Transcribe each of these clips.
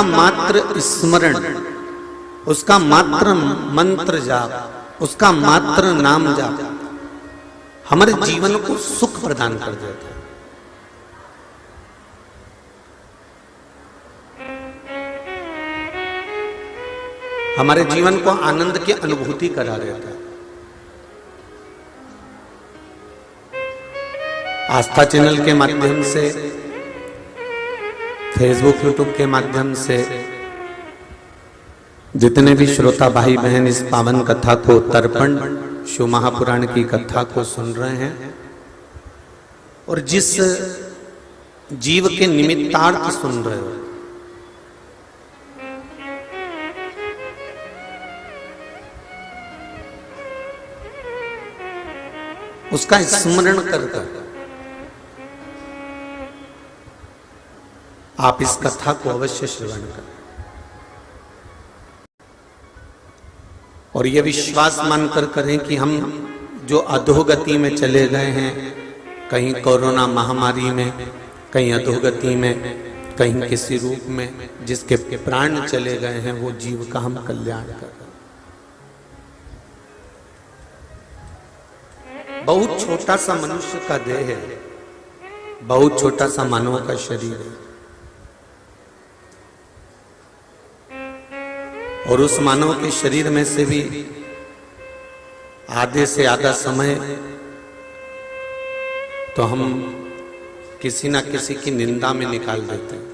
मात्र स्मरण, उसका मात्र मंत्र जाप, उसका मात्र नाम जाप हमारे जीवन को सुख प्रदान कर देता है। हमारे जीवन को आनंद की अनुभूति करा देता है। आस्था चैनल के माध्यम से, फेसबुक यूट्यूब के माध्यम से जितने भी श्रोता भाई बहन इस पावन कथा को, तर्पण शिव महापुराण की कथा को सुन रहे हैं और जिस जीव के निमित्तार्थ सुन रहे हो, उसका स्मरण कर आप इस कथा को अवश्य श्रवण करें और यह विश्वास मानकर करें कि हम जो अधोगति में चले गए हैं, कहीं कोरोना महामारी में, कहीं अधोगति में, कहीं किसी रूप में जिसके प्राण चले गए हैं, वो जीव का हम कल्याण करें। बहुत छोटा सा मनुष्य का देह है, बहुत छोटा सा मानव का शरीर है और उस मानव के शरीर में से भी आधे से आधा समय तो हम किसी ना किसी की निंदा में निकाल देते हैं।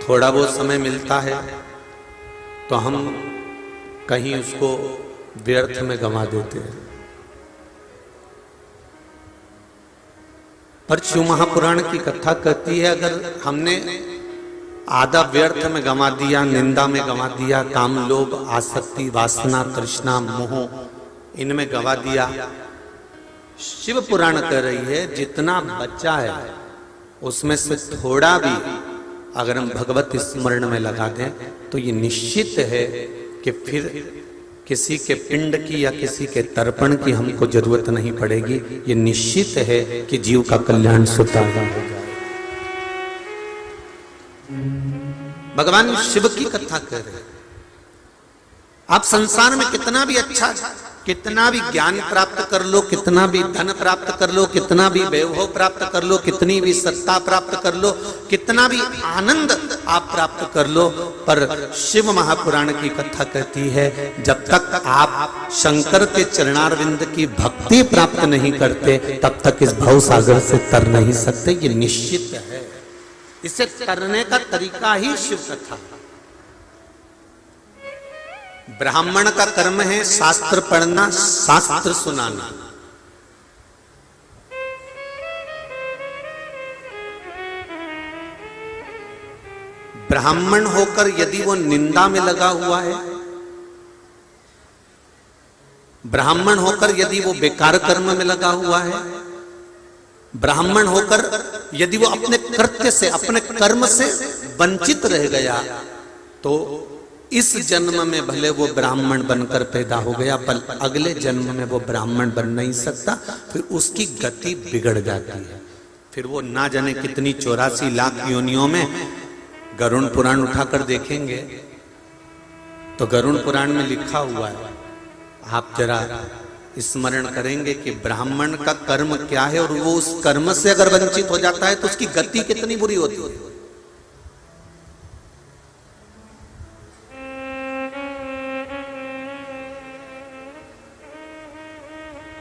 थोड़ा बहुत समय मिलता है तो हम कहीं उसको व्यर्थ में गंवा देते हैं। पर शिव महापुराण की कथा कहती है, अगर हमने आधा व्यर्थ में गंवा दिया, निंदा में गंवा दिया, काम लोभ आसक्ति वासना तृष्णा मोह इनमें गंवा दिया, शिव पुराण कह रही है जितना बचा है उसमें से थोड़ा भी अगर हम भगवत स्मरण में लगा दें तो ये निश्चित है कि फिर किसी के पिंड की या किसी के तर्पण की हमको जरूरत नहीं पड़ेगी। ये निश्चित है कि जीव का कल्याण स्वतः हो जाए। भगवान शिव की कथा कर रहे हैं। आप संसार में कितना भी अच्छा, कितना भी ज्ञान प्राप्त कर लो, कितना भी धन प्राप्त कर लो, कितना भी वैभव प्राप्त कर लो, कितनी भी सत्ता प्राप्त कर लो, कितना भी आनंद आप प्राप्त कर लो, पर शिव महापुराण की कथा कहती है जब तक आप शंकर के चरणारविंद की भक्ति प्राप्त नहीं करते तब तक इस भव सागर से तर नहीं सकते। ये निश्चित है। इसे तरने का तरीका ही शिव कथा। ब्राह्मण का कर्म है शास्त्र पढ़ना, शास्त्र सुनाना। ब्राह्मण होकर यदि वो निंदा में लगा हुआ है, ब्राह्मण होकर यदि वो बेकार कर्म में लगा हुआ है, ब्राह्मण होकर यदि वो अपने कृत्य से, अपने कर्म से वंचित रह गया तो इस जन्म में भले वो ब्राह्मण बनकर पैदा हो गया पर अगले जन्म में वो ब्राह्मण बन नहीं सकता। फिर उसकी गति बिगड़ जाती है। फिर वो ना जाने कितनी 84 लाख योनियों में, गरुड़ पुराण उठाकर देखेंगे तो गरुड़ पुराण में लिखा हुआ है, आप जरा स्मरण करेंगे कि ब्राह्मण का कर्म क्या है और वो उस कर्म से अगर वंचित हो जाता है तो उसकी गति कितनी बुरी होती है।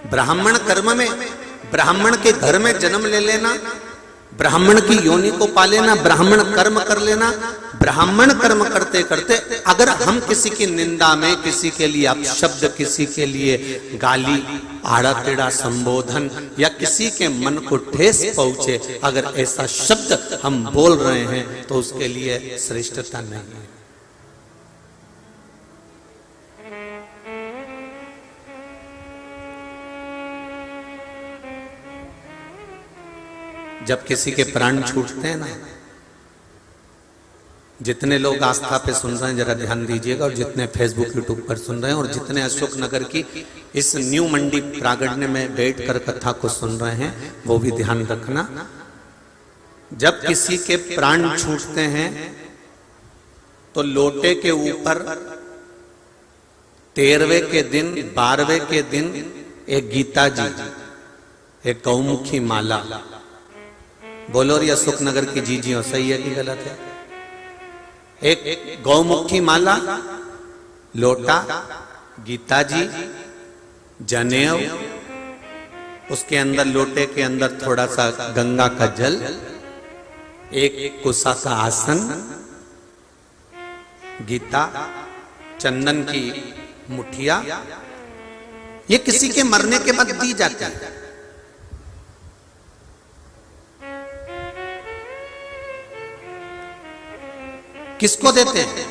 ब्राह्मण कर्म में, ब्राह्मण के घर में जन्म ले लेना, ब्राह्मण की योनि को पा लेना, ब्राह्मण कर्म कर लेना, ब्राह्मण कर्म करते करते अगर हम किसी की निंदा में, किसी के लिए अपशब्द, किसी के लिए गाली, आड़ा टेढ़ा संबोधन या किसी के मन को ठेस पहुंचे, अगर ऐसा शब्द हम बोल रहे हैं तो उसके लिए श्रेष्ठता नहीं है। जब किसी के प्राण छूटते हैं ना जितने लोग आस्था पे सुन रहे हैं जरा ध्यान दीजिएगा, और जितने फेसबुक यूट्यूब पर सुन रहे हैं, और जितने अशोक नगर की इस न्यू मंडी प्रागण्य में बैठकर कथा को सुन रहे हैं वो भी ध्यान रखना। जब किसी के प्राण छूटते हैं तो लोटे के ऊपर 13वें के दिन 12वें के दिन एक गीता जी, एक गौमुखी माला, बोलो रे अशोक नगर की जीजियों, सही है कि गलत है? एक गौमुखी माला, लोटा, गीता जी, जनेऊ, उसके अंदर लोटे के अंदर थोड़ा सा गंगा का जल, एक कुसा का आसन, गीता, चंदन की मुठिया, ये किसी के मरने के बाद दी जाती है। किसको देते हैं?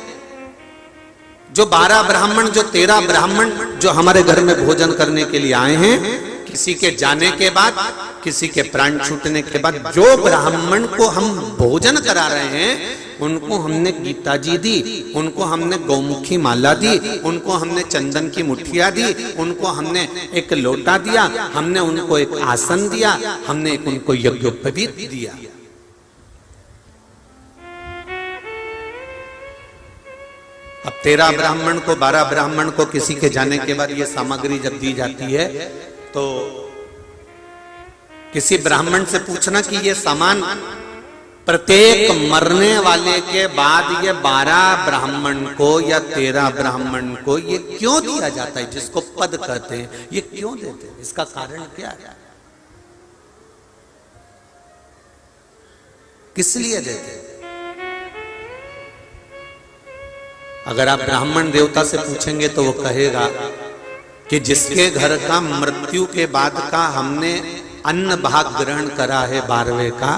जो 12 ब्राह्मण, जो 13 ब्राह्मण जो हमारे घर में भोजन करने के लिए आए हैं, किसी के जाने के बाद, किसी के प्राण छूटने के बाद, जो ब्राह्मण को हम भोजन करा रहे हैं उनको हमने गीता जी दी, उनको हमने गौमुखी माला दी, उनको हमने चंदन की मुठिया दी, उनको हमने एक लोटा दिया, हमने उनको एक आसन दिया, हमने एक उनको यज्ञोपवीत दिया। अब 13 ब्राह्मण को, 12 ब्राह्मण को किसी के जाने के बाद ये सामग्री जब दी जाती है तो किसी ब्राह्मण से पूछना कि ये सामान प्रत्येक मरने वाले के बाद ये 12 ब्राह्मण को या 13 ब्राह्मण को ये क्यों दिया जाता है, जिसको पद कहते हैं, ये क्यों देते हैं, इसका कारण क्या है, किस लिए देते हैं? अगर आप ब्राह्मण देवता से पूछेंगे तो वो कहेगा कि जिसके घर का मृत्यु के बाद का हमने अन्न भाग ग्रहण करा है 12वें का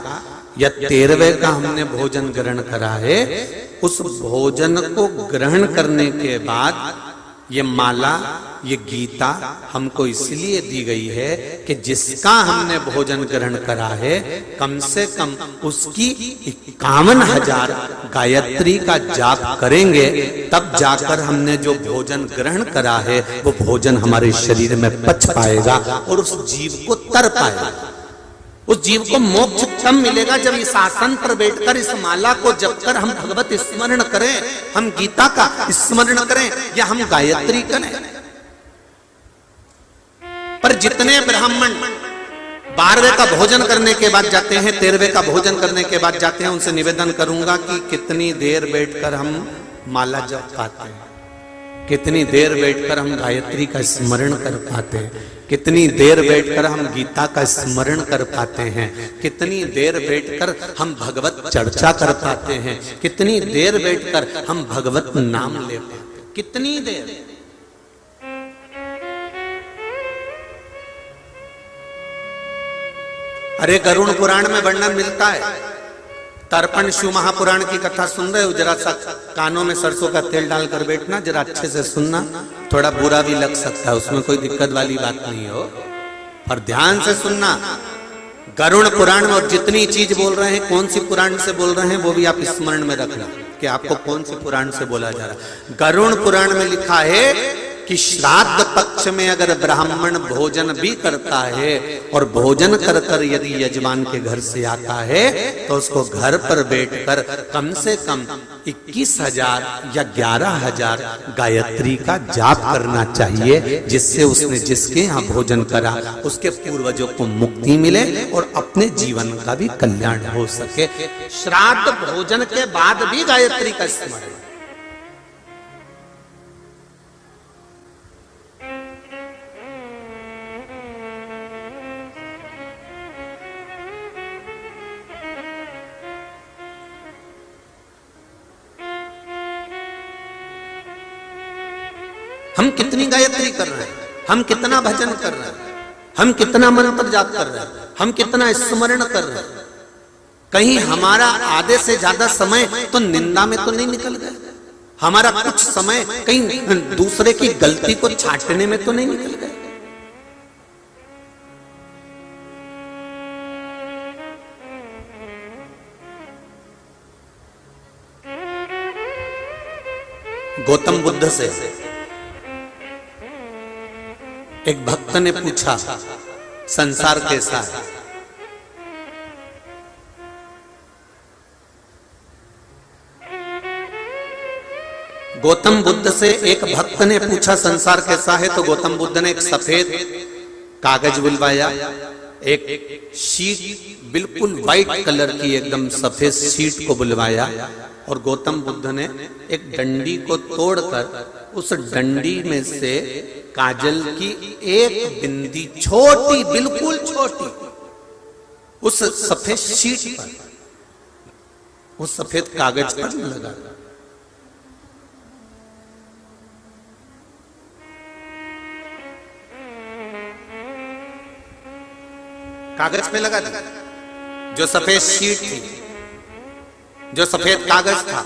या 13वें का हमने भोजन ग्रहण करा है, उस भोजन को ग्रहण करने के बाद ये माला, ये गीता हमको इसलिए दी गई है कि जिसका हमने भोजन ग्रहण करा है कम से कम उसकी 51,000 गायत्री का जाप करेंगे, तब जाकर हमने जो भोजन ग्रहण करा है वो भोजन हमारे शरीर में पच पाएगा और उस जीव को तर पाएगा। उस जीव को मोक्ष तब मिलेगा जब इस आसन पर बैठकर इस माला को जपकर हम भगवत स्मरण करें, हम गीता का स्मरण करें या हम गायत्री करें। पर जितने ब्राह्मण 12वें का भोजन करने के बाद जाते हैं, 13वें का भोजन करने के बाद जाते हैं, उनसे निवेदन करूंगा कि कितनी देर बैठकर हम माला जप पाते हैं, कितनी देर बैठकर हम गायत्री का स्मरण कर पाते हैं, कितनी देर बैठकर हम गीता का स्मरण कर पाते हैं, कितनी देर बैठकर हम भगवत चर्चा कर पाते हैं, कितनी देर बैठकर हम भगवत नाम ले पाते हैं, कितनी देर। अरे गरुड़ पुराण में वर्णन मिलता है, तर्पण शिव महापुराण की कथा सुन रहे हो, जरा सा कानों में सरसों का तेल डालकर बैठना, जरा अच्छे से सुनना, थोड़ा बुरा भी लग सकता है, उसमें कोई दिक्कत वाली बात नहीं हो, और ध्यान से सुनना। गरुड़ पुराण में और जितनी चीज बोल रहे हैं, कौन सी पुराण से बोल रहे हैं वो भी आप स्मरण में रखना कि आपको कौन सी पुराण से बोला जा रहा है। गरुड़ पुराण में लिखा है कि श्राद्ध पक्ष में अगर ब्राह्मण भोजन भी करता है और भोजन कर कर यदि यजमान के घर से आता है तो उसको घर पर बैठकर कम से कम 21,000 या 11,000 गायत्री का जाप करना चाहिए, जिससे उसने जिसके यहाँ भोजन करा उसके पूर्वजों को मुक्ति मिले और अपने जीवन का भी कल्याण हो सके। श्राद्ध भोजन के बाद भी गायत्री का स्मरण। हम कितनी गायत्री कर रहे हैं, हम कितना भजन कर रहे हैं, हम कितना मंत्र जाप कर रहे हैं, हम कितना स्मरण कर रहे हैं। कहीं हमारा आधे से ज्यादा समय तो निंदा में तो नहीं निकल गया, हमारा कुछ समय कहीं दूसरे की गलती को छांटने में तो नहीं निकल गया। गौतम बुद्ध से एक भक्त ने पूछा, संसार कैसा है? गौतम बुद्ध से एक भक्त ने पूछा संसार कैसा है, तो गौतम बुद्ध ने एक सफेद कागज बुलवाया, एक शीट बिल्कुल व्हाइट कलर की एकदम सफेद शीट को बुलवाया, और गौतम बुद्ध ने एक डंडी को तोड़कर उस डंडी में से काजल की एक बिंदी छोटी, बिल्कुल छोटी, उस सफेद शीट पर, उस सफेद कागज पर लगा। कागज पे लगा दिया, जो सफेद शीट थी, जो सफेद कागज था।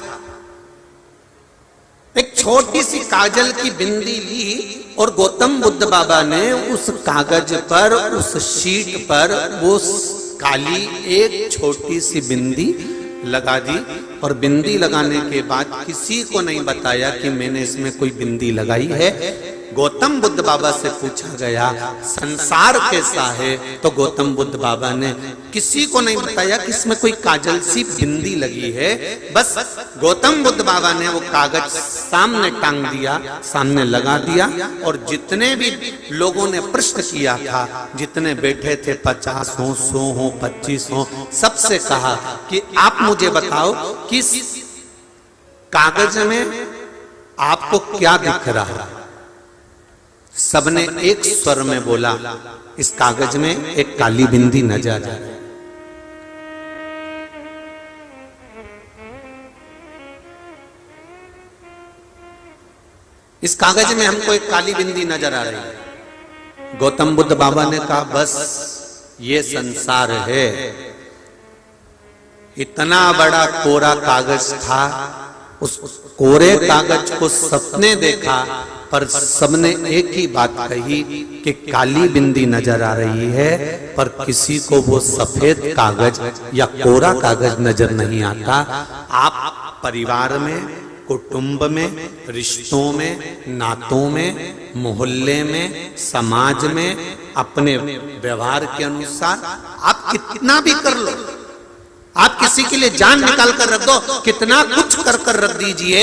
एक छोटी सी काजल की बिंदी ली और गौतम बुद्ध बाबा ने उस कागज पर, उस शीट पर वो काली एक छोटी सी बिंदी लगा दी, और बिंदी लगाने के बाद किसी को नहीं बताया कि मैंने इसमें कोई बिंदी लगाई है। गौतम बुद्ध बाबा से पूछा गया संसार कैसा है, तो गौतम बुद्ध बाबा ने किसी को नहीं बताया कि इसमें कोई काजल सी बिंदी लगी है। बस गौतम बुद्ध बाबा ने वो कागज सामने टांग दिया, सामने लगा दिया, और जितने भी लोगों ने प्रश्न किया था, जितने बैठे थे 50 हो, 100 हो, 25 हो, सबसे कहा कि आप मुझे बताओ कि इस कागज में आपको क्या दिख रहा है? सबने एक स्वर में बोला, इस कागज में एक काली बिंदी नजर आ रही है। इस कागज में हमको एक काली बिंदी नजर आ रही है। गौतम बुद्ध बाबा ने कहा, बस ये संसार है। इतना बड़ा कोरा कागज था, उस कोरे कागज को सबने देखा, पर सबने एक ही बात कही कि काली बिंदी नजर आ रही है, पर किसी को वो सफेद कागज या कोरा कागज नजर नहीं आता। आप परिवार में, कुटुंब में, रिश्तों में, नातों में, मोहल्ले में, समाज में, अपने व्यवहार के अनुसार आप कितना भी कर लो, आप किसी के लिए जान निकाल कर रख दो, कितना कुछ कर रख दीजिए,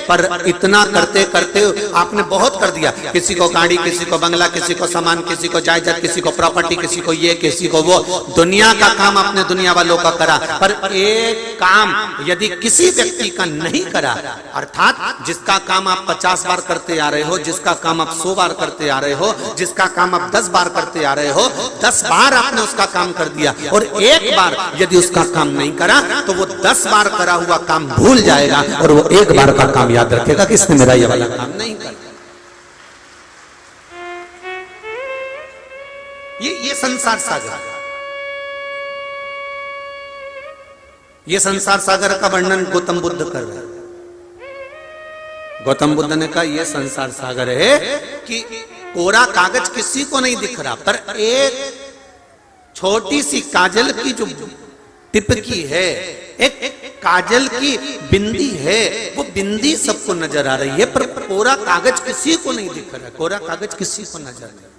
पर इतना करते करते आपने बहुत कर दिया। किसी को गाड़ी, किसी को बंगला, किसी को सामान, किसी को जायदाद, किसी को प्रॉपर्टी, किसी को ये, किसी को वो, दुनिया का काम आपने दुनिया वालों का करा, पर एक काम यदि किसी व्यक्ति का नहीं करा, अर्थात जिसका काम आप 50 बार करते आ रहे हो, जिसका काम आप 100 बार करते आ रहे हो, जिसका काम आप 10 बार करते आ रहे हो, 10 बार आपने उसका काम कर दिया, और एक बार यदि उसका काम नहीं करा तो वो 10 बार करा हुआ काम भूल जाएगा, और वो एक बार का काम याद रखेगा कि इसने मेरा ये वाला काम नहीं करा। ये संसार सागर, ये संसार सागर का वर्णन गौतम बुद्ध कर रहे हैं। गौतम बुद्ध ने कहा यह संसार सागर है कि कोरा कागज किसी को नहीं दिख रहा, पर एक छोटी सी काजल की जो टिपकी है, एक काजल की बिंदी है, वो बिंदी सबको नजर आ रही है, पर कोरा कागज किसी को नहीं दिख रहा, कोरा कागज किसी को नजर नहीं।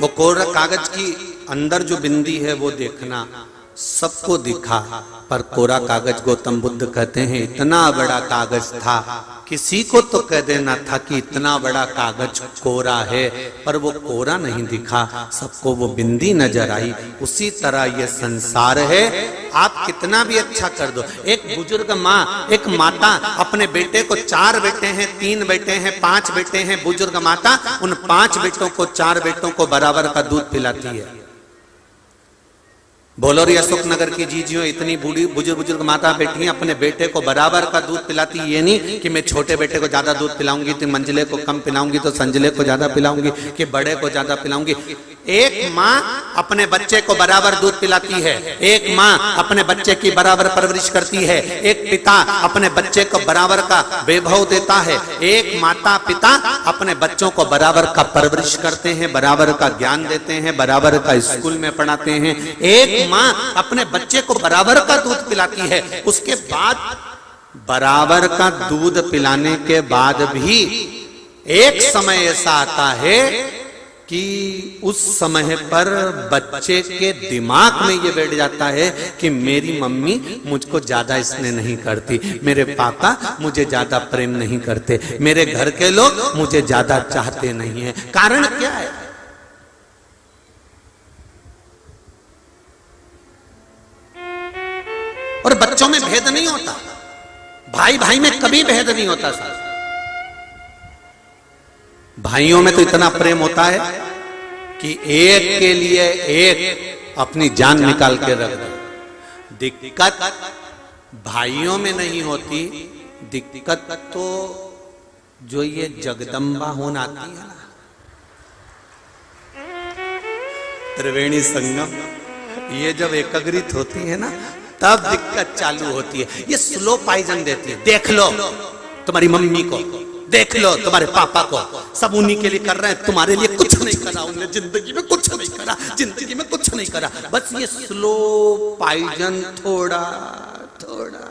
वो कोरा कागज की अंदर जो बिंदी है वो देखना सबको दिखा, पर कोरा कागज, गौतम बुद्ध कहते हैं इतना बड़ा कागज था, किसी को तो कह देना था कि इतना बड़ा कागज कोरा है, पर वो कोरा नहीं दिखा, सबको वो बिंदी नजर आई। उसी तरह ये संसार है, आप कितना भी अच्छा कर दो। एक बुजुर्ग माँ, एक माता अपने बेटे को, 4 बेटे हैं, 3 बेटे हैं, 5 बेटे हैं, बुजुर्ग माता उन 5 बेटों को, 4 बेटों को बराबर का दूध पिलाती है। बोलोरी अशोक नगर की जीजियों, इतनी बूढ़ी बुजुर्ग बुजुर्ग माता बैठी हैं, अपने बेटे को बराबर का दूध पिलाती। ये नहीं कि मैं छोटे बेटे को ज्यादा दूध पिलाऊंगी तो मंजिले को कम पिलाऊंगी तो संजले को ज्यादा पिलाऊंगी कि बड़े को ज्यादा पिलाऊंगी। एक माँ अपने बच्चे को बराबर दूध पिलाती है, एक माँ अपने बच्चे की बराबर परवरिश करती है, एक पिता अपने बच्चे को बराबर का वैभव देता है, एक माता पिता अपने बच्चों को बराबर का परवरिश करते हैं, बराबर का ज्ञान देते हैं, बराबर का स्कूल में पढ़ाते हैं। एक माँ अपने बच्चे को बराबर का दूध पिलाती है, उसके बाद बराबर का दूध पिलाने के बाद भी एक समय ऐसा आता है कि उस समय पर बच्चे के दिमाग में ये बैठ जाता है कि मेरी मम्मी मुझको ज्यादा स्नेह नहीं करती, मेरे पापा मुझे ज्यादा प्रेम नहीं करते, मेरे घर के लोग मुझे ज्यादा चाहते नहीं है। कारण क्या है? और बच्चों में भेद नहीं होता, भाई भाई में कभी भेद नहीं होता साहब। भाइयों में तो इतना प्रेम होता है कि एक के लिए एक अपनी जान निकाल के रख दे। दिक्कत भाइयों में नहीं होती, दिक्कत तो जो ये जगदम्बा होना आती है ना, त्रिवेणी संगम, ये जब एकाग्रित होती है ना तब दिक्कत चालू होती है। ये स्लो पॉइजन देती है। देख लो तुम्हारी मम्मी को, देख लो तुम्हारे पापा को, सब उन्हीं के लिए कर रहे हैं, तुम्हारे लिए कुछ नहीं करा उन्होंने, जिंदगी में कुछ नहीं करा, जिंदगी में कुछ नहीं करा। बस ये स्लो पॉइजन थोड़ा थोड़ा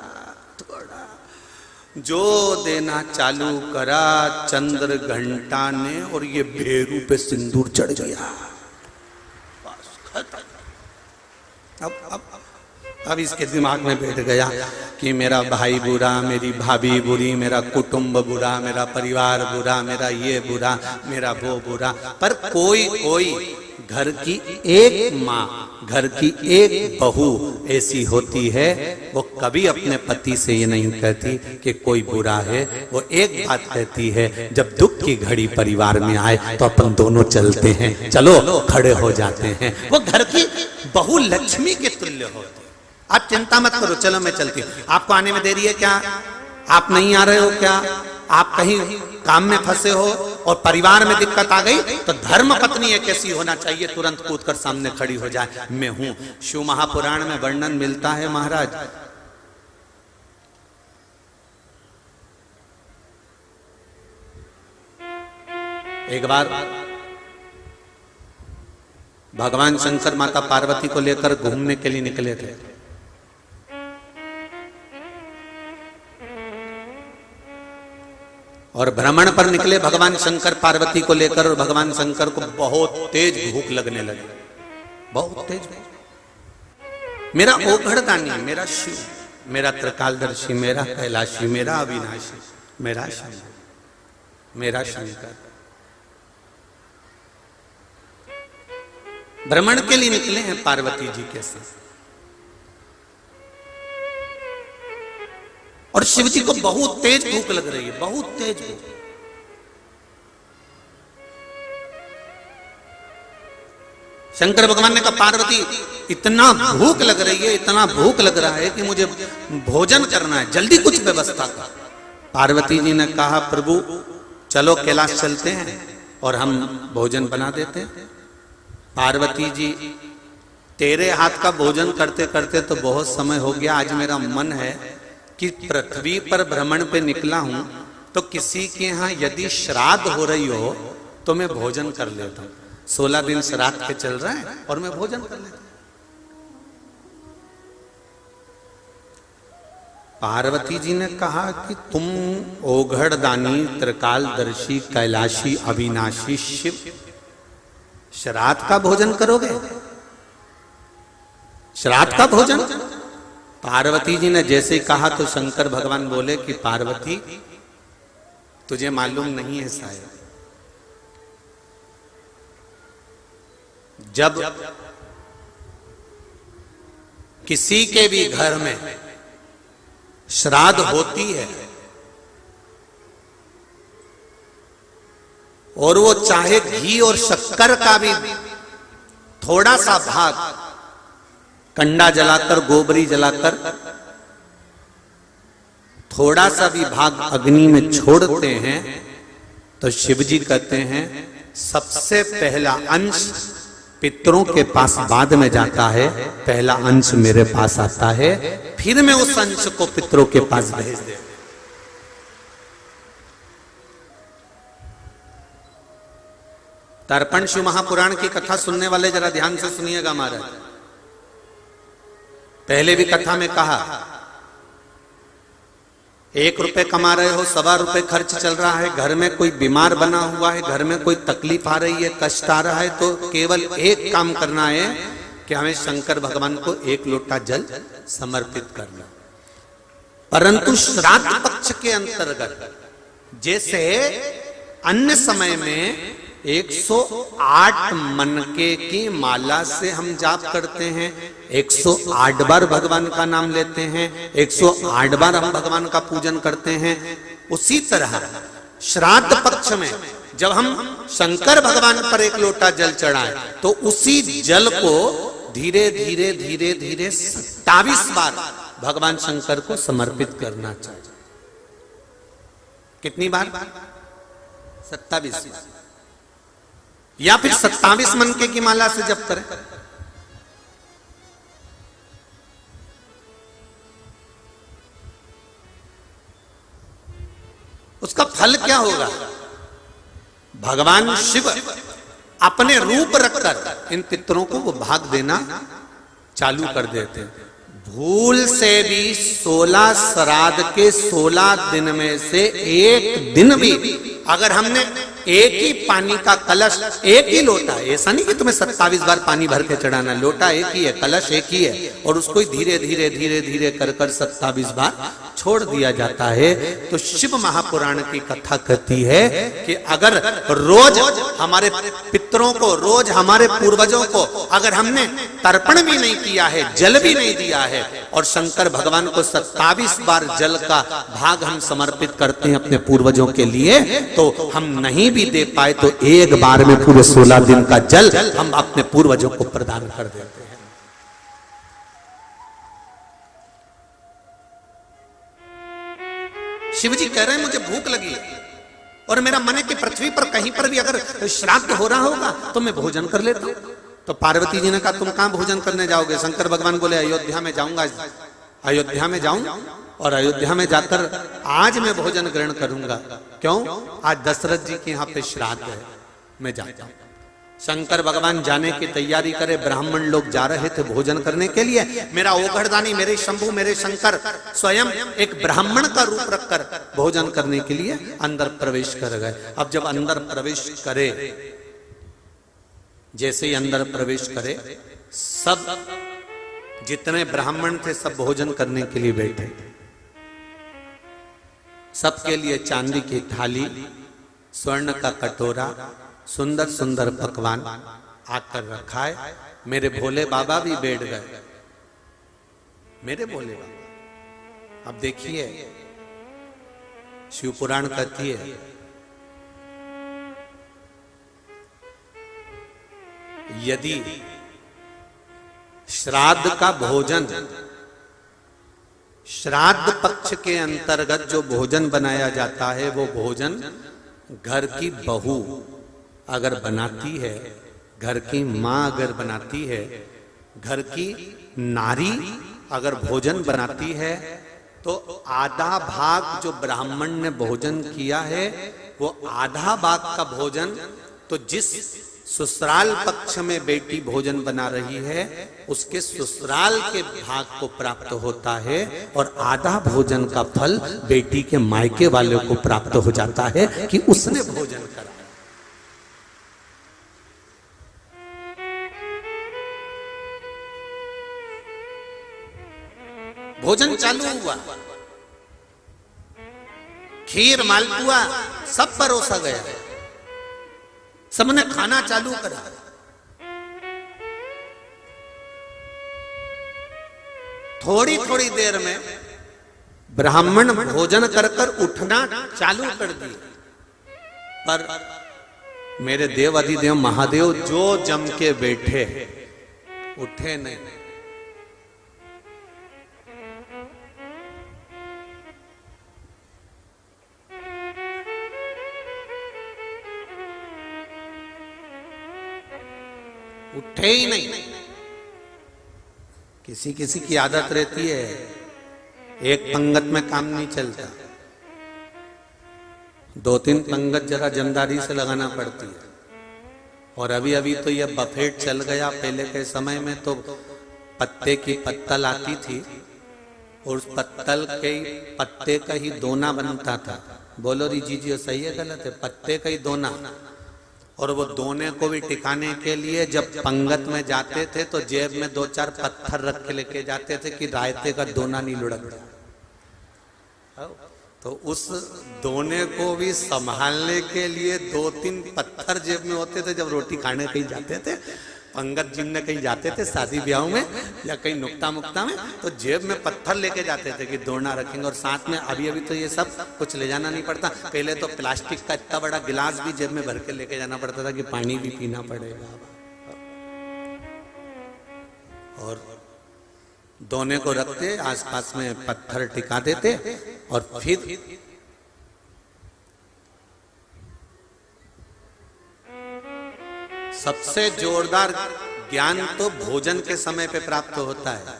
थोड़ा जो देना चालू करा चंद्र घंटा ने, और ये भेरू पे सिंदूर चढ़ गया। बस खत्म। अब इसके दिमाग में बैठ गया कि मेरा भाई बुरा, मेरी भाभी बुरी, मेरा कुटुंब बुरा, मेरा परिवार बुरा, मेरा ये बुरा, मेरा वो बुरा। पर कोई कोई घर की एक माँ, घर की एक बहू ऐसी होती है, वो कभी अपने पति से ये नहीं कहती कि कोई बुरा है। वो एक बात कहती है, जब दुख की घड़ी परिवार में आए तो अपन दोनों चलते हैं, चलो खड़े हो जाते हैं। वो घर की बहू लक्ष्मी के तुल्य होती। आप चिंता मत करो, चलो मैं चलती हूँ। आपको आने में देरी है क्या? आप नहीं आ रहे हो क्या? आप कहीं काम में फंसे हो और परिवार में दिक्कत आ गई तो धर्म पत्नी एक ऐसी होना चाहिए तुरंत कूद कर सामने खड़ी हो जाए, मैं हूं। शिव महापुराण में वर्णन मिलता है महाराज, एक बार भगवान शंकर माता पार्वती को लेकर घूमने के लिए निकले थे। और भ्रमण पर निकले भगवान शंकर पार्वती को लेकर, और भगवान शंकर को बहुत तेज भूख लगने लगी, बहुत तेज। मेरा ओघड़दानी, मेरा शिव, मेरा त्रिकालदर्शी, मेरा कैलाशी, मेरा अविनाशी, मेरा शिव, मेरा शंकर। भ्रमण के लिए निकले हैं पार्वती जी के साथ, और शिव जी को बहुत तेज भूख लग रही है, बहुत तेज भूख। शंकर भगवान ने कहा पार्वती इतना भूख लग रही है, इतना भूख लग रहा है कि मुझे भोजन करना है, जल्दी कुछ व्यवस्था कर। पार्वती जी ने कहा प्रभु चलो कैलाश चलते हैं और हम भोजन बना देते हैं। पार्वती जी तेरे हाथ का भोजन करते करते तो बहुत समय हो गया, आज मेरा मन है कि पृथ्वी पर भ्रमण पे निकला हूं तो किसी के यहां यदि श्राद्ध हो रही हो तो मैं भोजन कर लेता हूं। 16 दिन श्राद्ध के चल रहे हैं और मैं भोजन कर लेता हूं। पार्वती जी ने कहा कि तुम ओघड़दानी, त्रिकालदर्शी, कैलाशी, अविनाशी शिव श्राद्ध का भोजन करोगे? श्राद्ध का भोजन? पार्वती जी ने जैसे ही कहा तो शंकर भगवान बोले कि पार्वती तुझे मालूम नहीं है शायद, जब किसी के भी घर में श्राद्ध होती है और वो चाहे घी और शक्कर का भी थोड़ा सा भाग कंडा जलाकर, गोबरी जलाकर थोड़ा सा भी भाग अग्नि में छोड़ते हैं तो शिव जी कहते हैं सबसे पहला अंश पितरों के पास बाद में जाता है, पहला अंश मेरे पास आता है, फिर मैं उस अंश को पितरों के पास भेज दे। तर्पण शिव महापुराण की कथा सुनने वाले जरा ध्यान से सुनिएगा महाराज। पहले भी कथा में कहा 1 रुपए कमा रहे हो, 1.25 रुपए खर्च चल रहा है, घर में कोई बीमार बना हुआ है, घर में कोई तकलीफ आ रही है, कष्ट आ रहा है, तो केवल एक काम करना है कि हमें शंकर भगवान को 1 लोटा जल समर्पित करना। परंतु श्राद्ध पक्ष के अंतर्गत जैसे अन्य समय में 108 मनके की माला से हम जाप करते हैं, 108 बार भगवान का नाम लेते हैं, 108 बार हम भगवान का पूजन करते हैं, उसी तरह श्राद्ध पक्ष में जब हम शंकर भगवान पर 1 लोटा जल चढ़ाएं तो उसी जल को धीरे धीरे धीरे धीरे 27 बार भगवान शंकर को समर्पित करना चाहिए। कितनी बार? 27 या फिर 27 मनके की माला से जप करें। उसका फल क्या होगा? भगवान शिव अपने रूप रखकर इन पितरों को वो भाग देना चालू कर देते हैं। भूल से भी 16 श्राद्ध के 16 दिन में से एक दिन भी अगर हमने एक ही पानी का कलश, एक ही लोटा, ऐसा नहीं कि तुम्हें 27 बार पानी भर के चढ़ाना, लोटा एक ही है, कलश एक ही है, और उसको धीरे धीरे धीरे धीरे कर 27 बार छोड़ दिया जाता है, तो शिव महापुराण की कथा कहती है कि अगर रोज हमारे पितरों को, रोज हमारे पूर्वजों को अगर हमने तर्पण भी नहीं किया है, जल भी नहीं दिया है, और शंकर भगवान को 27 बार जल का भाग हम समर्पित करते हैं अपने पूर्वजों के लिए, तो हम नहीं भी दे पाए तो एक बार में पूरे 16 दिन का जल हम अपने पूर्वजों को प्रदान कर देते हैं। शिव जी कह रहे हैं मुझे भूख लगी और मेरा मन है कि पृथ्वी पर कहीं पर भी अगर श्राद्ध हो रहा होगा तो मैं भोजन कर लेता हूं। तो पार्वती जी ने कहा तुम कहां भोजन करने जाओगे? शंकर भगवान बोले अयोध्या में जाऊंगा, अयोध्या में जाऊं और अयोध्या में जाकर आज मैं भोजन ग्रहण करूंगा। क्यों? आज दशरथ जी के यहाँ पे श्राद्ध है, मैं जाता हूं। शंकर भगवान जाने की तैयारी करे, ब्राह्मण लोग जा रहे थे भोजन करने के लिए, मेरा ओघड़दानी, मेरे शंभु, मेरे शंकर स्वयं एक ब्राह्मण का रूप रखकर भोजन करने के लिए अंदर प्रवेश कर गए। अब जब अंदर प्रवेश करे, जैसे ही अंदर प्रवेश करे, सब जितने ब्राह्मण थे सब भोजन करने के लिए बैठे। सबके लिए चांदी की थाली, स्वर्ण का कटोरा, सुंदर सुंदर पकवान आकर रखा है। मेरे भोले बाबा भी बैठ गए, मेरे भोले बाबा। अब देखिए शिव पुराण कहती है यदि श्राद्ध का भोजन, श्राद्ध पक्ष के अंतर्गत जो भोजन बनाया जाता है वो भोजन घर की बहू अगर बनाती है, घर की मां अगर बनाती है, घर की नारी अगर भोजन बनाती है, तो आधा भाग जो ब्राह्मण ने भोजन किया है वो आधा भाग का भोजन तो जिस ससुराल पक्ष में बेटी भोजन बना रही है उसके ससुराल के भाग को प्राप्त होता है, और आधा भोजन का फल बेटी के मायके वाले को प्राप्त हो जाता है कि उसने भोजन करा। भोजन चालू हुआ, खीर मालपुआ सब परोसा गया, सबने खाना चालू करा। थोड़ी थोड़ी देर में ब्राह्मण भोजन कर कर उठना चालू कर दिए, पर मेरे देव अधिदेव महादेव जो जम के बैठे उठे नहीं। उठे ही नहीं। किसी किसी की आदत रहती है, एक पंगत में काम नहीं चलता, 2-3 पंगत जरा जमदारी से लगाना पड़ती है। और अभी अभी तो यह बफेट चल गया। पहले के समय में तो पत्ते की पत्तल आती थी और उस पत्तल के पत्ते का ही दोना बनता था। बोलो री जी सही है गलत है? पत्ते का ही दोना। और वो दोने को भी टिकाने के लिए जब पंगत में जाते थे तो जेब में 2-4 पत्थर रख के लेके जाते थे कि रायते का दोना नहीं लुढ़क जाए। तो उस दोने को भी संभालने के लिए 2-3 पत्थर जेब में होते थे। जब रोटी खाने कहीं जाते थे, पंगत जिनने कहीं जाते थे शादी ब्याह में या कहीं नुक्ता मुक्ता में, तो जेब में पत्थर लेके जाते थे कि दोना रखेंगे। और साथ में अभी अभी तो ये सब कुछ ले जाना नहीं पड़ता। पहले तो प्लास्टिक का इतना बड़ा गिलास भी जेब में भर के लेके जाना पड़ता था कि पानी भी पीना पड़ेगा। और दोने को रखते, आसपास में पत्थर टिका देते और फिर सबसे जोरदार ज्ञान तो भोजन के समय पे प्राप्त होता है।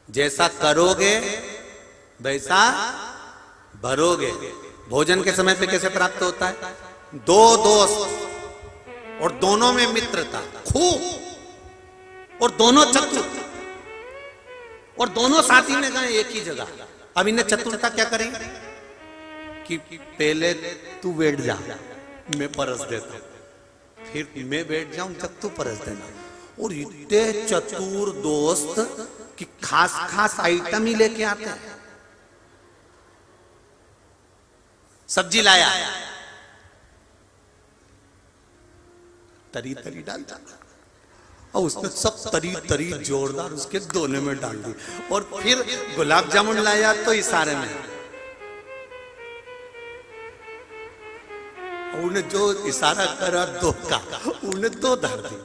जैसा करोगे वैसा भरोगे। भोजन के समय पे कैसे प्राप्त होता है? 2 दोस्त और दोनों में मित्रता खूब, और दोनों चतुर, और दोनों साथी में गए एक ही जगह। अब इन्हें चतुरता क्या करेंगे कि पहले तू बैठ जा, मैं परस देता हूं, फिर मैं बैठ जाऊं जब तू परस देना। और इतने चतुर दोस्त कि खास खास आइटम ही लेके आते हैं। सब्जी लाया, तरी तरी डालता और उसमें सब तरी तरी जोरदार उसके दोने में डाल दी। और फिर गुलाब जामुन लाया तो इशारे में, उन्हें जो इशारा करा 2 का, उन्हें 2 धर दी।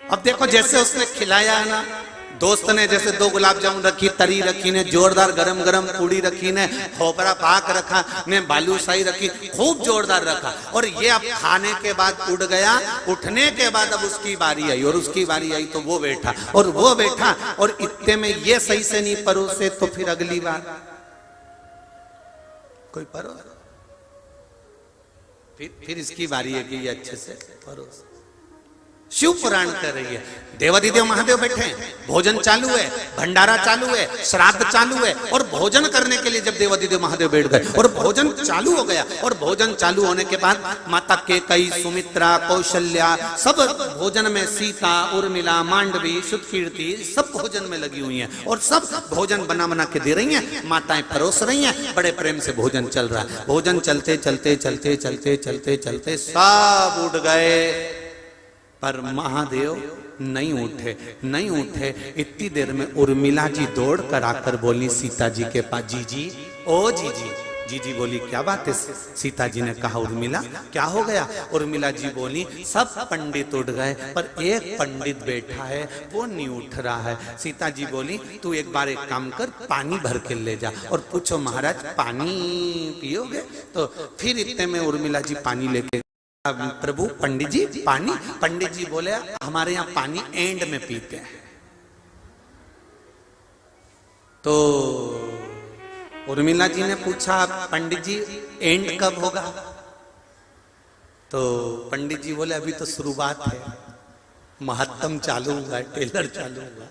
अब देखो जैसे उसने खिलाया है ना, दोस्त ने जैसे 2 गुलाब जामुन रखी, तरी रखी ने, जोरदार गरम गरम पूड़ी रखी ने, खोपरा पाक रखा ने, बालूशाही रखी, खूब जोरदार रखा। और ये अब खाने के बाद उठ गया। उठने के बाद अब उसकी बारी आई, और उसकी बारी आई तो वो बैठा, और वो बैठा, और इतने में ये सही से नहीं परोसे तो फिर अगली बार कोई परोस, फिर इसकी बारी है कि ये अच्छे से परोस। शिव पुराण कर रही है। देवाधिदेव महादेव बैठे हैं, भोजन चालू है, भंडारा चालू है, श्राद्ध चालू है। और भोजन करने के लिए जब देवाधिदेव महादेव बैठ गए और भोजन चालू हो गया, और भोजन चालू होने के बाद माता केकई, सुमित्रा, कौशल्या सब भोजन में, सीता, उर्मिला, मांडवी, सुतकीर्ति सब भोजन में लगी हुई हैं। और सब भोजन बना बना के दे रही हैं, माताएं परोस रही हैं। बड़े प्रेम से भोजन चल रहा है। भोजन चलते चलते चलते चलते चलते चलते सब उठ गए, पर महादेव नहीं उठे, नहीं उठे। इतनी देर में उर्मिला जी दौड़ कर आकर बोली सीता जी के पास, जीजी, ओ जीजी। जीजी बोली क्या बात है? सीता जी ने कहा उर्मिला क्या हो गया? उर्मिला जी बोली सब पंडित उठ गए पर एक पंडित बैठा है, वो नहीं उठ रहा है। सीता जी बोली तू एक बार एक काम कर, पानी भर के ले जा और पूछो महाराज पानी पियोगे? तो फिर इतने में उर्मिला जी पानी लेके, प्रभु पंडित जी पानी। पंडित जी बोले हमारे यहाँ पानी एंड में पीते हैं। तो उर्मिला जी ने पूछा पंडित जी एंड कब होगा? तो पंडित जी बोले अभी तो शुरुआत है, महत्तम चालू हुआ है, टेलर चालू हुआ।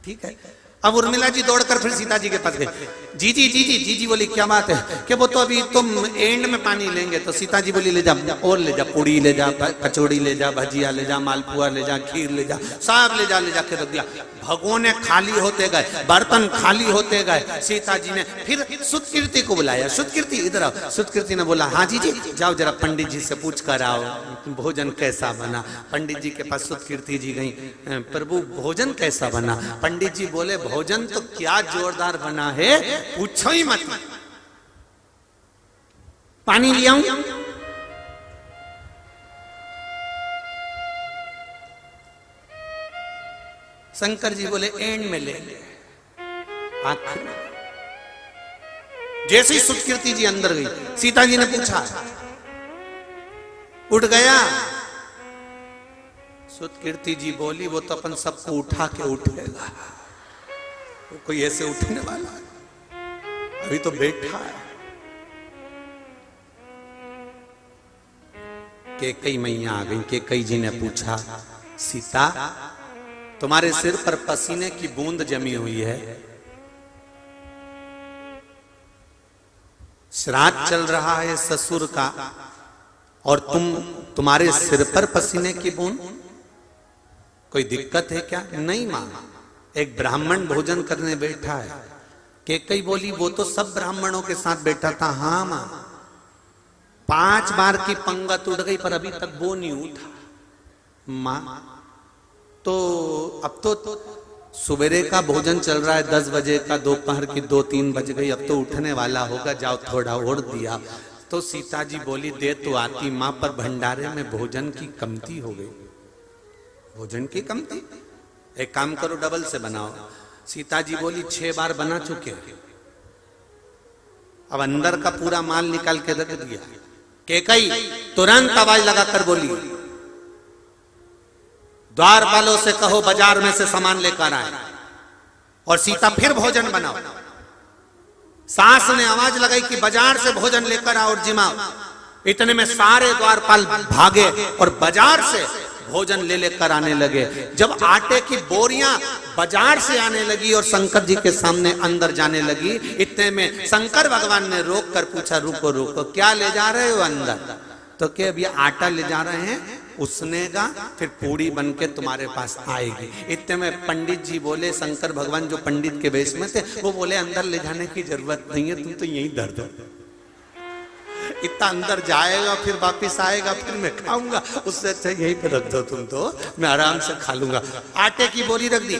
ठीक है। अब उर्मिला जी दौड़कर फिर सीता जी के पास गए। जीजी जीजी जीजी बोली क्या बात है? कि वो तो अभी तुम एंड में पानी लेंगे। तो सीता जी बोली ले जा, और ले जा, पूड़ी ले जा, कचौड़ी ले जा, भजिया ले जा, मालपुआ ले जा, खीर ले जा, सब ले जा के रख दिया। भगोने खाली होते गए, बर्तन खाली होते गए। सीता जी ने फिर सुतकीर्ति को बुलाया, सुतकीर्ति इधर आओ। सुतकीर्ति ने बोला हाँ जीजी जाओ जरा पंडित जी से पूछ कर आओ भोजन कैसा बना। पंडित जी के पास सुतकीर्ति जी गई, प्रभु भोजन कैसा बना? पंडित जी बोले भोजन तो क्या जोरदार बना है, पूछो ही मत। पानी ले आऊं? शंकर जी बोले एंड में लेंगे, आखिर में। जैसे ही सुतकीर्ति जी अंदर गई, सीता जी ने पूछा, उठ गया? सुत कीर्ति जी बोली वो तो अपन सबको उठा के उठेगा, वो कोई ऐसे उठने वाला है, अभी तो बैठा है। कैकई मैया आ गई। कैकई जी ने पूछा, सीता तुम्हारे सिर पर पसीने की बूंद जमी हुई है, श्राद्ध चल रहा है ससुर का, और तुम्हारे सिर पर पसीने की बूंद, कोई दिक्कत है क्या? नहीं मां, एक ब्राह्मण भोजन करने बैठा है। कैकई बोली वो तो सब ब्राह्मणों के साथ बैठा था। हाँ मां, 5 बार की पंगत उठ गई पर अभी तक वो नहीं उठा। मां तो अब तो सवेरे का भोजन चल रहा है 10 बजे का, दोपहर की 2-3 बज गई, अब तो उठने वाला होगा, जाओ थोड़ा और दिया। तो सीता जी बोली दे तो आती मां, पर भंडारे में भोजन की कमती हो गई। भोजन की कमती, एक काम करो डबल से बनाओ। सीता जी बोली 6 बार बना चुके, अब अंदर का पूरा माल निकाल के रख दिया। कैकई तुरंत आवाज लगाकर बोली, द्वारपालों से कहो बाजार में से सामान लेकर आए और सीता फिर भोजन बनाओ। सास ने आवाज लगाई कि बाजार से भोजन लेकर आओ और जिमाओ। इतने में सारे द्वारपाल भागे और बाजार से भोजन ले लेकर आने लगे। जब आटे की बोरियां बाजार से आने लगी और शंकर जी के सामने अंदर जाने लगी, इतने में शंकर भगवान ने रोक कर पूछा, रुको रुको, क्या ले जा रहे हो अंदर? तो क्या अब ये आटा ले जा रहे हैं, उसनेगा फिर पूड़ी बन के तुम्हारे पास आएगी। इतने में पंडित जी बोले, शंकर भगवान जो पंडित के वेश में थे, वो बोले अंदर ले जाने की जरूरत नहीं है, तुम तो यहीं धर दो। इतना अंदर जाएगा फिर वापिस आएगा, फिर मैं खाऊंगा, उससे अच्छा यहीं पे रख दो तुम, तो मैं आराम से खा लूंगा। आटे की बोरी रख दी,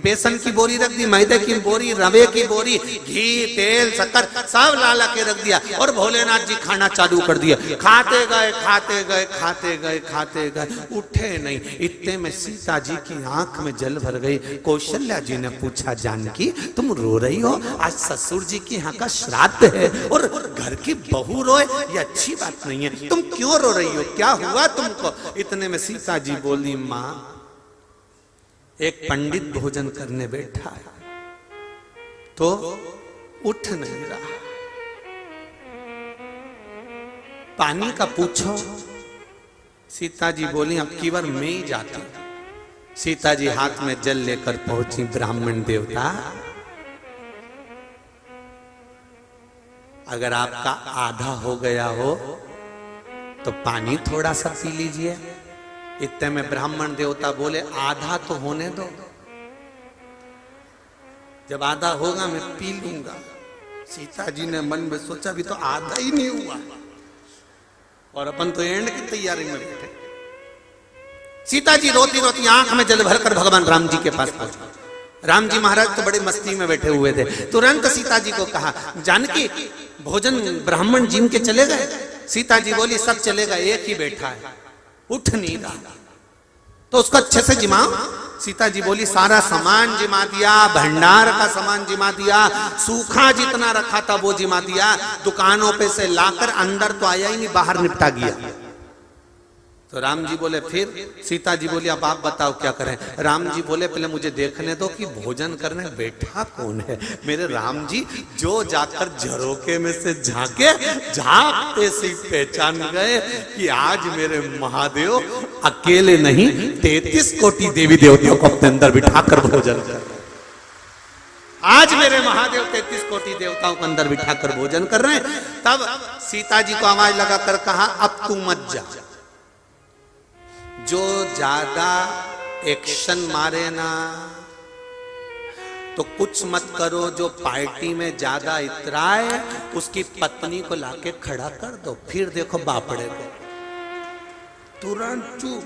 बेसन की बोरी रख दी, मैदे की बोरी, रवे की बोरी, घी तेल शक्कर सब ला के रख दिया और भोलेनाथ जी खाना चालू कर दिया। खाते गए खाते गए खाते गए खाते गए, उठे नहीं। इतने में सीता जी की आंख में जल भर गई। कौशल्या जी ने पूछा, जानकी तुम रो रही हो? आज ससुर जी की यहाँ का श्राद्ध है और घर की बहू रोए, ये अच्छी बात नहीं है, तुम क्यों रो रही हो, क्या हुआ तुमको? इतने में सीता जी बोली, मां एक पंडित भोजन करने बैठा है तो उठ नहीं रहा, पानी का पूछो। सीता जी बोली, अब की बार मैं ही जाती। सीता जी हाथ में जल लेकर पहुंची। ब्राह्मण देवता, अगर आपका आधा हो गया हो तो पानी थोड़ा सा पी लीजिए। इतने में ब्राह्मण देवता बोले, आधा तो होने दो, जब आधा होगा मैं पी लूंगा। सीता जी ने मन में सोचा, भी तो आधा ही नहीं हुआ और अपन तो एंड की तैयारी में बैठे। सीता जी रोती रोती आंख में जल भरकर भगवान राम जी के पास पहुंचे। राम जी महाराज तो बड़े मस्ती में बैठे हुए थे। तुरंत सीता जी को कहा, जानकी भोजन ब्राह्मण जिम के चले गए? सीता जी बोली, सब चले गए, एक ही बैठा है, उठ नहीं रहा, तो उसको अच्छे से जिमाओ। सीता जी बोली, सारा सामान जिमा दिया, भंडार का सामान जिमा दिया, सूखा जितना रखा था वो जिमा दिया, दुकानों पे से लाकर अंदर तो आया ही नहीं, बाहर निपटा गया। तो राम जी बोले फिर? सीता जी बोली, अब आप बताओ क्या करें? राम जी बोले, पहले मुझे देखने दो कि भोजन करने बैठा कौन है। मेरे राम जी जो जाकर झरोके में से झांके, झांकते से पहचान गए कि आज मेरे महादेव अकेले नहीं 33 कोटि देवी देवताओं को अपने अंदर बिठाकर भोजन कर। आज मेरे महादेव 33 कोटि देवताओं को अंदर बिठाकर भोजन कर रहे हैं। तब सीता जी को आवाज लगाकर कहा, अब तू मत जा, जो ज्यादा एक्शन मारे ना तो कुछ मत करो, जो पार्टी में ज्यादा इतराए उसकी पत्नी को लाके खड़ा कर दो, फिर देखो बापड़े को। तुरंत चुप,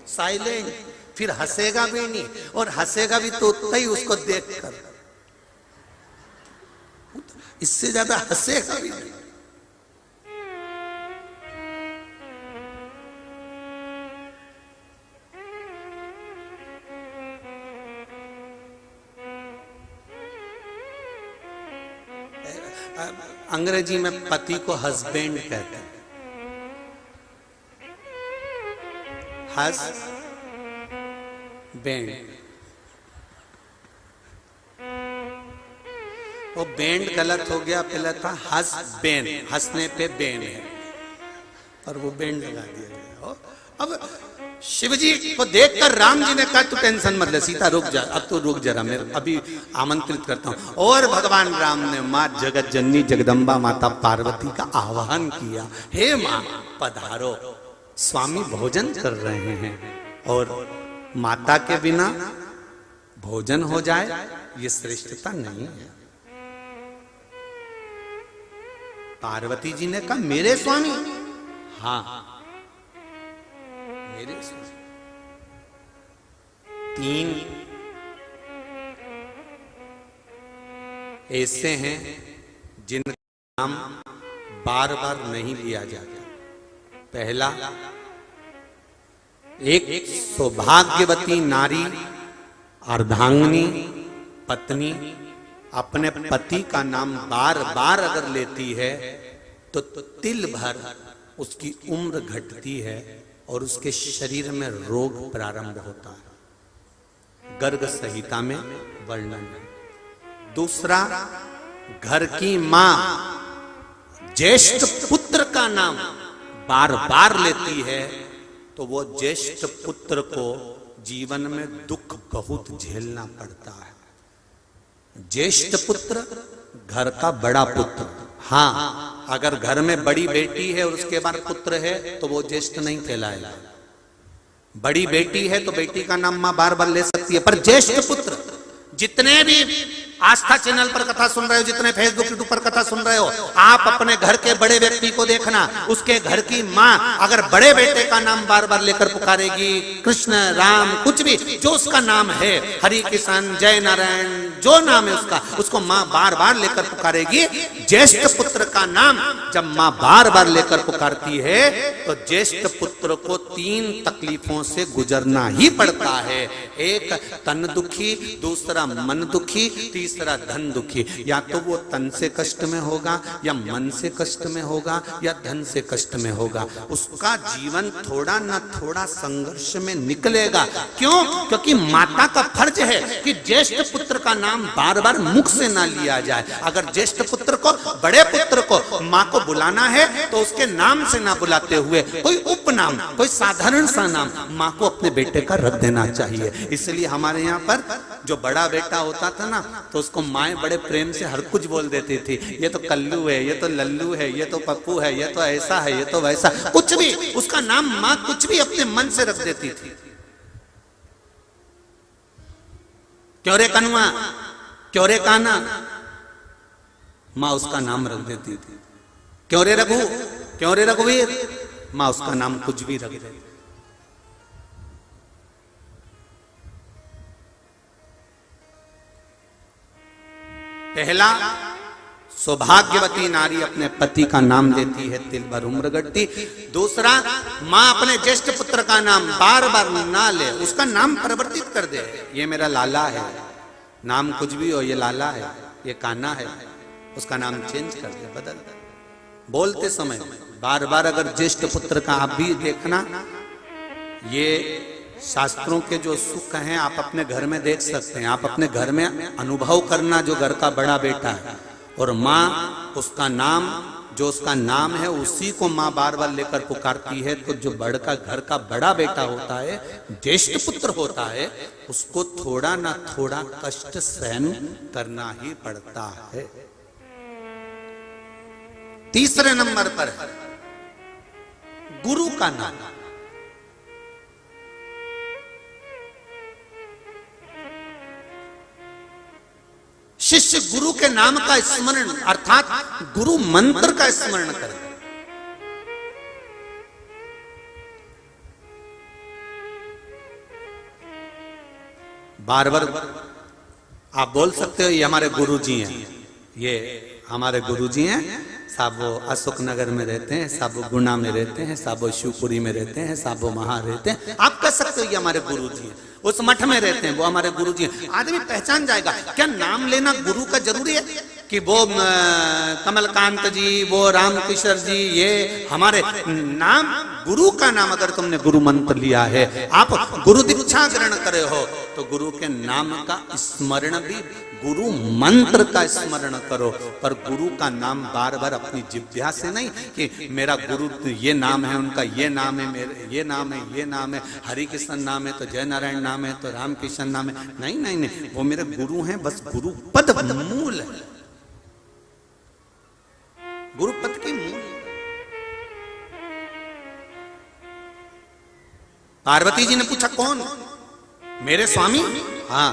साइलेंट, फिर हंसेगा भी नहीं, और हंसेगा भी तो उतना ही उसको देखकर, इससे ज्यादा हंसेगा भी नहीं। अंग्रेजी में पति को हस्बैंड कहते हैं। बैंड। वो बैंड गलत हो गया, पहले था हंस बैंड, हंसने पे बैंड है, और वो बैंड लगा दिया गया। अब शिव जी को देखकर राम जी ने कहा तू टेंशन मत ले सीता, रुक जा, अब तो रुक जरा, मैं अभी आमंत्रित करता हूं। और भगवान राम ने मां जगत जननी जगदम्बा माता पार्वती का आह्वान किया, हे मां पधारो, स्वामी भोजन कर रहे हैं, और माता के बिना भोजन हो जाए ये श्रेष्ठता नहीं है। पार्वती जी ने कहा मेरे स्वामी, हाँ मेरे स्वामी। 3 ऐसे हैं जिनका नाम बार बार नहीं लिया जाता। पहला, एक सौभाग्यवती नारी अर्धांगिनी पत्नी अपने पति का नाम बार बार अगर लेती है तो तिल भर उसकी उम्र घटती है और उसके शरीर में रोग प्रारंभ होता है, गर्ग संहिता में वर्णन है। दूसरा, घर की मां ज्येष्ठ पुत्र का नाम बार बार लेती है तो वो ज्येष्ठ पुत्र को जीवन में दुख बहुत झेलना पड़ता है। ज्येष्ठ पुत्र घर का बड़ा पुत्र, हाँ अगर घर में बड़ी बेटी है और उसके बाद पुत्र है तो वो ज्येष्ठ नहीं कहलाएगा। बड़ी बेटी है तो बेटी का नाम मां बार बार ले सकती है, पर ज्येष्ठ पुत्र, जितने भी आस्था चैनल पर कथा सुन रहे हो, जितने फेसबुक यूट्यूब पर कथा सुन रहे हो, आप अपने घर के बड़े व्यक्ति को देखना, उसके घर की मां अगर बड़े बेटे का नाम बार बार लेकर पुकारेगी, कृष्ण राम कुछ भी जो उसका नाम है, हरि किशन जय नारायण जो नाम है उसका, उसको मां बार बार लेकर पुकारेगी। ज्येष्ठ पुत्र का नाम जब मां बार बार लेकर पुकारती है तो ज्येष्ठ पुत्र को 3 तकलीफों से गुजरना ही पड़ता है। एक तन दुखी, दूसरा मन दुखी, तीसरा धन दुखी। या तो वो तन से कष्ट में होगा, या मन से कष्ट में होगा, या धन से कष्ट में होगा। उसका जीवन थोड़ा ना थोड़ा संघर्ष में निकलेगा। क्यों? क्योंकि माता का फर्ज है कि ज्येष्ठ पुत्र का नाम बार बार मुख से ना लिया जाए। अगर ज्येष्ठ पुत्र को, बड़े पुत्र को मां को बुलाना है तो उसके नाम से ना बुलाते हुए कोई उपनाम, कोई साधारण सा नाम मां को अपने बेटे का रख देना चाहिए। इसलिए हमारे यहाँ पर जो बड़ा बेटा होता था ना तो उसको माएं बड़े प्रेम से हर कुछ बोल देती थी, ये तो कल्लू है, ये तो लल्लू है, ये तो पप्पू है, ये तो ऐसा है, ये तो वैसा, कुछ भी उसका नाम मां कुछ भी अपने मन से रख देती थी। क्यों रे कनुआ, क्यों रे काना, मां उसका नाम रख देती थी। क्यों रे रघु, क्यों रे रघुवीर, मां उसका नाम कुछ भी रख देती। पहला, सौभाग्यवती नारी अपने पति का नाम लेती है, तिल भर उम्र घटती। दूसरा, मां अपने ज्येष्ठ पुत्र का नाम बार बार ना ले, उसका नाम परिवर्तित कर दे। ये मेरा लाला है, नाम कुछ भी हो, ये लाला है, ये कान्हा है, उसका नाम चेंज कर दे, बदल दे। बोलते समय बार बार अगर ज्येष्ठ पुत्र का आप भी देखना, ये शास्त्रों के जो सुख हैं आप अपने घर में देख सकते हैं। आप अपने घर में अनुभव करना, जो घर का बड़ा बेटा है और माँ उसका नाम, जो उसका नाम है उसी को माँ बार बार लेकर पुकारती है, तो जो बड़का घर का बड़ा बेटा होता है, ज्येष्ठ पुत्र होता है, उसको थोड़ा ना थोड़ा कष्ट सहन करना ही पड़ता है। तीसरे नंबर पर है गुरु का नाम। शिष्य गुरु के नाम का स्मरण अर्थात गुरु मंत्र का स्मरण करे। बार बार आप बोल सकते हो ये हमारे गुरुजी हैं, ये हमारे गुरुजी हैं, साहब वो अशोक नगर में रहते हैं, साहब वो गुना में रहते हैं, साहब वो शिवपुरी में रहते हैं, साहब वो वहां रहते हैं। आप कह सकते हो ये हमारे गुरुजी हैं, उस मठ में रहते हैं, वो हमारे गुरुजी हैं। आदमी पहचान जाएगा। क्या नाम लेना गुरु का जरूरी है? कि वो कमलकांत जी, वो रामकिशोर जी, ये हमारे नाम, गुरु का नाम अगर तुमने गुरु मंत्र लिया है, आप गुरु दीक्षा ग्रहण करे हो, तो गुरु के नाम का स्मरण भी, गुरु मंत्र का स्मरण करो, पर गुरु का नाम बार बार अपनी जिह्वा से नहीं कि मेरा गुरु ये नाम है, उनका ये नाम है, मेरे ये नाम है, ये नाम है, हरि कृष्ण नाम है तो जय नारायण नाम है तो राम कृष्ण नाम है, नहीं नहीं नहीं, वो मेरे गुरु हैं, बस गुरु पद मूल है, गुरु पद की मूल। पार्वती जी ने पूछा कौन? मेरे स्वामी। हाँ,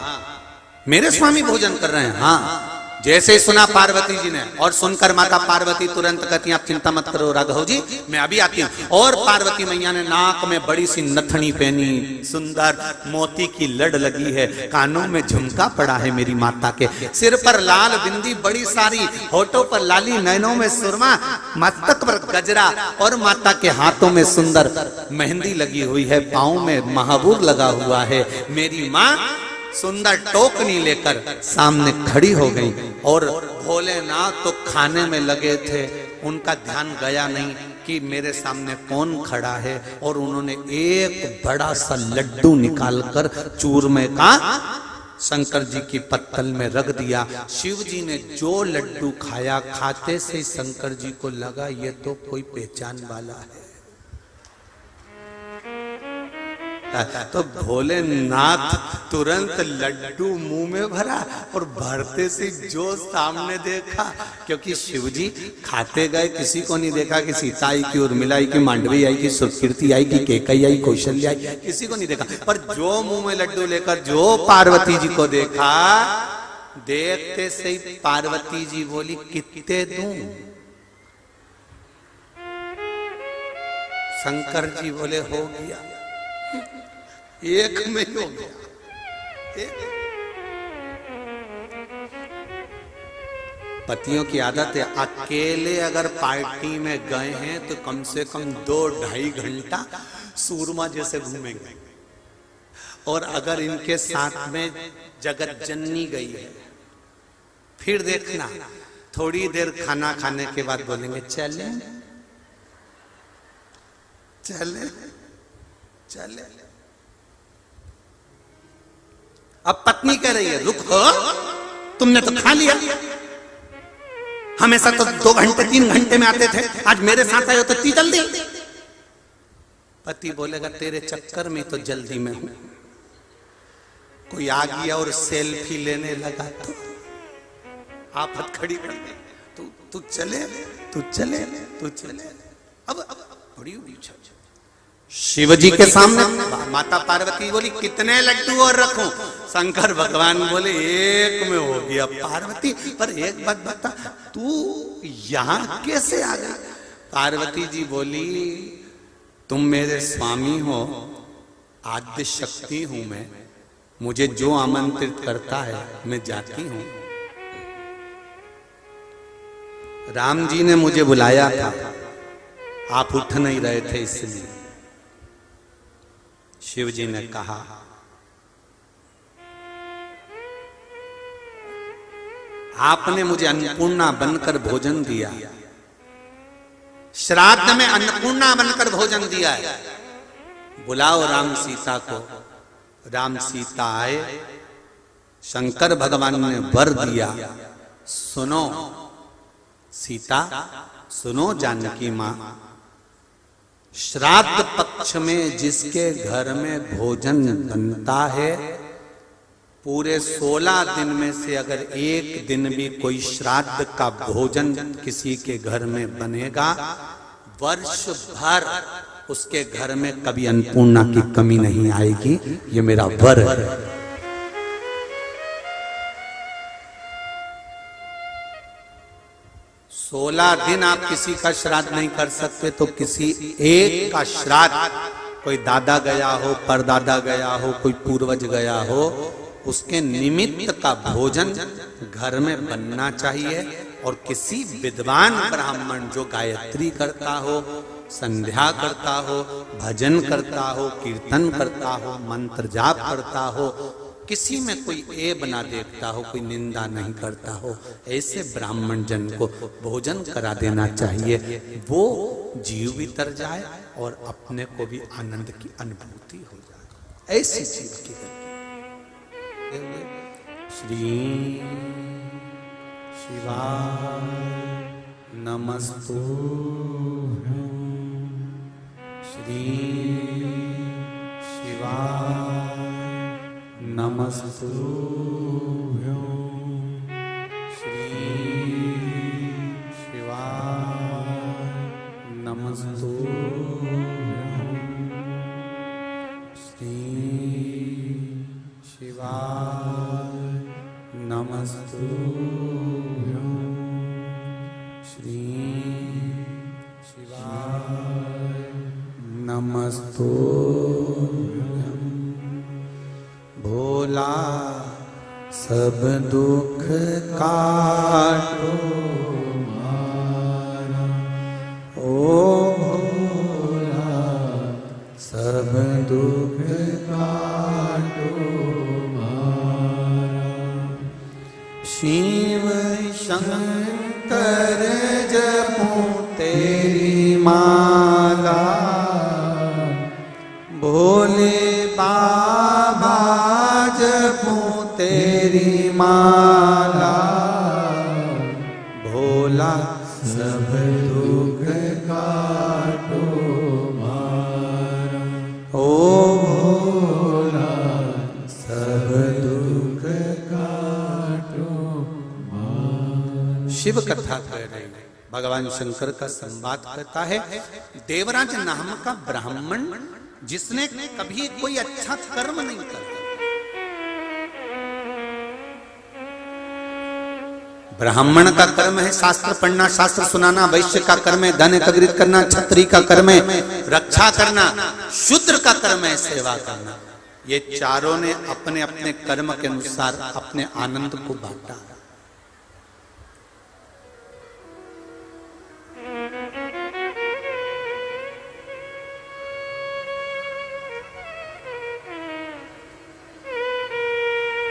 मेरे स्वामी भोजन कर रहे हैं। हाँ, जैसे ही सुना पार्वती जी ने, और सुनकर माता पार्वती तुरंत कहती आप चिंता मत करो राघव जी, मैं अभी आती हूँ। और पार्वती मैया ने नाक में बड़ी सी नथनी पहनी, सुंदर मोती की लड़ लगी है, कानों में झुमका पड़ा है मेरी माता के, सिर पर लाल बिंदी बड़ी सारी, होठों पर लाली, नैनों में सुरमा, मस्तक पर गजरा, और माता के हाथों में सुंदर मेहंदी लगी हुई है, पाँव में महाबूर लगा हुआ है। मेरी माँ सुंदर टोकनी लेकर सामने खड़ी हो गई, और भोलेनाथ तो खाने में लगे थे, उनका ध्यान गया नहीं कि मेरे सामने कौन खड़ा है, और उन्होंने एक बड़ा सा लड्डू निकालकर चूरमे का शंकर जी की पत्तल में रख दिया। शिव जी ने जो लड्डू खाया, खाते से शंकर जी को लगा ये तो कोई पहचान वाला है। तो भोलेनाथ तुरंत लड्डू मुंह में भरा, और भरते से जो सामने देखा, क्योंकि शिव जी खाते गए, किसी को नहीं देखा कि सीता आई की, उर्मिला आई की, मांडवी आई की, सुकीर्ति आई की, केकई आई, कौशल्या आई, किसी को नहीं देखा, पर जो मुंह में लड्डू लेकर जो पार्वती जी को देखा, देखते से ही पार्वती जी बोली कितने दूं? शंकर जी बोले हो गया, एक में हो गया। पतियों की आदत है, अकेले अगर पार्टी में गए हैं तो कम से कम 2-2.5 घंटा सूरमा जैसे घूमेंगे, और अगर इनके साथ में जगत जननी गई है, फिर देखना थोड़ी देर खाना खाने के बाद बोलेंगे चले चले चले। अब पत्नी कह रही है रुको, तुमने तो खा लिया, हमेशा तो 2 घंटे 3 घंटे में आते थे, आज मेरे साथ आए हो तो इतनी जल्दी। पति बोलेगा तेरे चक्कर में तो जल्दी में हूं, कोई आ गया और सेल्फी लेने लगा तो आफत खड़ी कर दी, तू चले तू चले तू चले। अब बड़ी हुई शिव जी के सामने माता पार्वती बोली कितने लड्डू और रखूं? शंकर भगवान बोले एक में हो गया। पार्वती पर एक बात बता, तू यहां कैसे आ गई? पार्वती जी बोली तुम मेरे स्वामी हो, आद्य शक्ति हूं मैं, मुझे जो आमंत्रित करता है मैं जाती हूं। राम जी ने मुझे बुलाया था, आप उठ नहीं रहे थे इसलिए। शिव जी ने कहा आपने मुझे अन्नपूर्णा बनकर भोजन दिया, श्राद्ध में अन्नपूर्णा बनकर भोजन दिया है, बुलाओ राम सीता को। राम सीता आए, शंकर भगवान ने वर दिया, सुनो सीता, सुनो जानकी मां, श्राद्ध पक्ष में जिसके घर में भोजन बनता है, पूरे 16 दिन में से अगर एक दिन भी कोई श्राद्ध का भोजन किसी के घर में बनेगा, वर्ष भर उसके घर में कभी अन्नपूर्णा की कमी नहीं आएगी। ये मेरा वर है। 16 दिन आप किसी का श्राद्ध नहीं कर सकते, तो किसी एक का श्राद्ध, कोई दादा गया हो, परदादा गया हो, कोई पूर्वज गया हो, उसके निमित्त का भोजन घर में बनना चाहिए। और किसी विद्वान ब्राह्मण जो गायत्री करता हो, संध्या करता हो, भजन करता हो, कीर्तन करता हो, मंत्र जाप करता हो, किसी में कोई ऐब ना देखता हो, कोई निंदा नहीं करता हो, ऐसे ब्राह्मण जन को भोजन करा देना चाहिए। वो जीव भी तर जाए और अपने को भी आनंद की अनुभूति हो जाए, ऐसी जीव की गति। श्री शिवाय नमस्तुभ्यं, श्री शिवाय नमस्तुभ्यं, श्री शिवाय नमस्तुभ्यं, श्री शिवाय नमस्तुभ्यं, श्री शिवाय नमस्तुभ्यं। भोला सब दुख काटो मारा, ओ भोला सब दुख काटो मारा। शिव शंकर जपूं तेरी माला, भोले बाबा जपूं तेरी माला, भोला सब दुख काटो मारा, ओ भोला सब दुख काटो मारा। शिव कथा कह रहे हैं, भगवान शंकर का संवाद करता है। देवराज नाम का ब्राह्मण जिसने कभी कोई अच्छा कर्म नहीं किया, ब्राह्मण का कर्म है शास्त्र पढ़ना, शास्त्र सुनाना, वैश्य का कर्म है धन एकत्रित करना, क्षत्रिय का कर्म है रक्षा करना, शूद्र का कर्म है सेवा करना। ये चारों ने अपने अपने कर्म के अनुसार अपने आनंद को बांटा।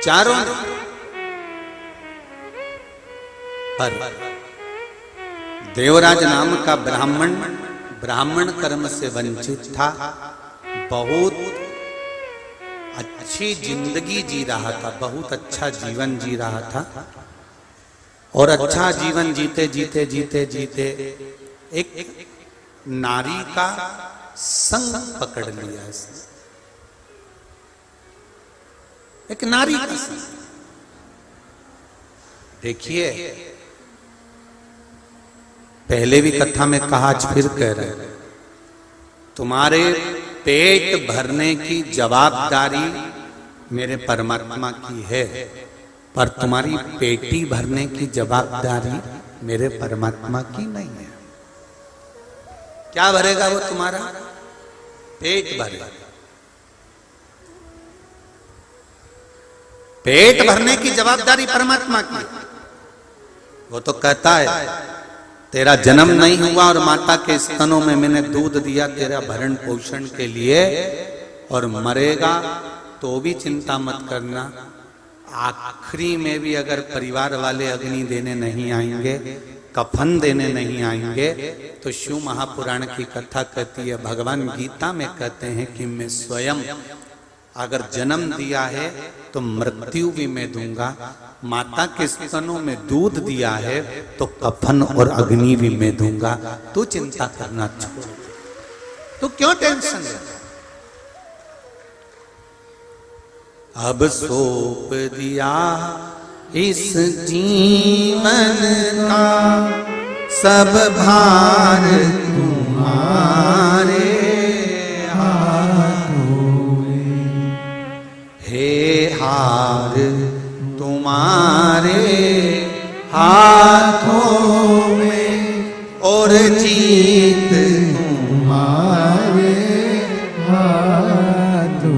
चारों पर देवराज नाम का ब्राह्मण कर्म से वंचित था, बहुत अच्छी जिंदगी जी रहा था, बहुत अच्छा जीवन जी रहा था, और अच्छा जीवन जीते जीते जीते जीते एक नारी का संग पकड़ लिया इसने, एक नारी का संग। देखिए पहले भी कथा में कहा, आज फिर कह रहे हैं, तुम्हारे पेट भरने की जवाबदारी मेरे परमात्मा की है, पर तुम्हारी पेटी भरने की जवाबदारी मेरे परमात्मा की नहीं है। क्या भरेगा वो तुम्हारा? पेट भरेगा। पेट भरने की जवाबदारी परमात्मा की। वो तो कहता है तेरा जन्म नहीं हुआ और माता के स्तनों में मैंने दूध दिया तेरा भरण पोषण के लिए, और मरेगा तो भी चिंता मत करना, आखिरी में भी अगर परिवार वाले अग्नि देने नहीं आएंगे, कफन देने नहीं आएंगे, तो शिव महापुराण की कथा कहती है, भगवान गीता में कहते हैं कि मैं स्वयं अगर जन्म दिया है तो मृत्यु भी मैं दूंगा, माता के स्तनों में दूध दिया है तो कफन और अग्नि भी मैं दूंगा, तू चिंता करना छोड़, तू क्यों टेंशन लेता? अब सौंप दिया इस जीवन का सब भार तुम्हारे हार तुम्हारे हाथों में और जीत तुम्हारे हाथों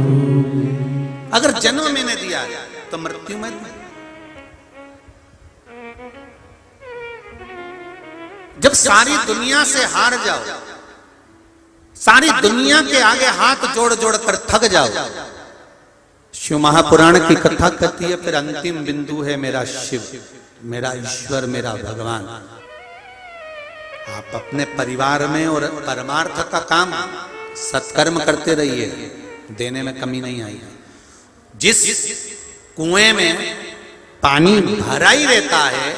में। अगर जन्म मैंने दिया तो मृत्यु में दूं। जब सारी दुनिया से हार जाओ, सारी दुनिया के आगे हाथ जोड़ जोड़ कर थक जाओ, शिव महापुराण की कथा कहती है, फिर अंतिम बिंदु है मेरा शिव, मेरा ईश्वर, मेरा भगवान। आप अपने परिवार में और परमार्थ का काम सत्कर्म करते रहिए, देने में कमी नहीं आई। जिस कुएं में पानी भरा ही रहता है,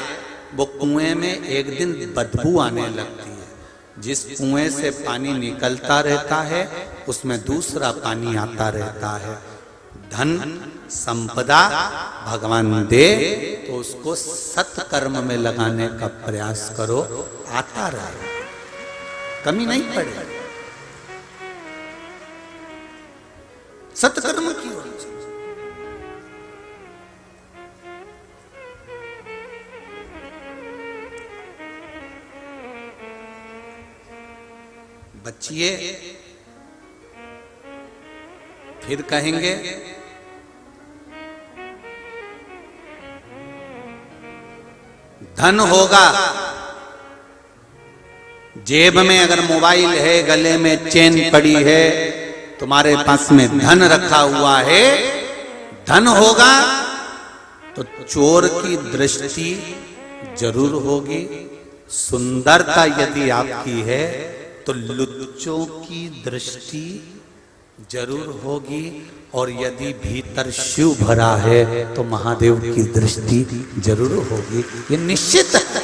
वो कुएं में एक दिन बदबू आने लगती है। जिस कुएं से पानी निकलता रहता है, उसमें दूसरा पानी आता रहता है। धन संपदा भगवान दे तो उसको सत्कर्म में लगाने का प्रयास करो, आता रहे, कमी नहीं पड़े। सत्कर्म की ओर बचिए, फिर कहेंगे धन होगा, जेब में अगर मोबाइल है, गले में चेन पड़ी है, तुम्हारे पास में धन रखा हुआ है, धन होगा तो चोर की दृष्टि जरूर होगी। सुंदरता यदि आपकी है तो लुच्चों की दृष्टि जरूर होगी, और यदि भीतर शिव भरा है तो महादेव की दृष्टि जरूर होगी। ये निश्चित है,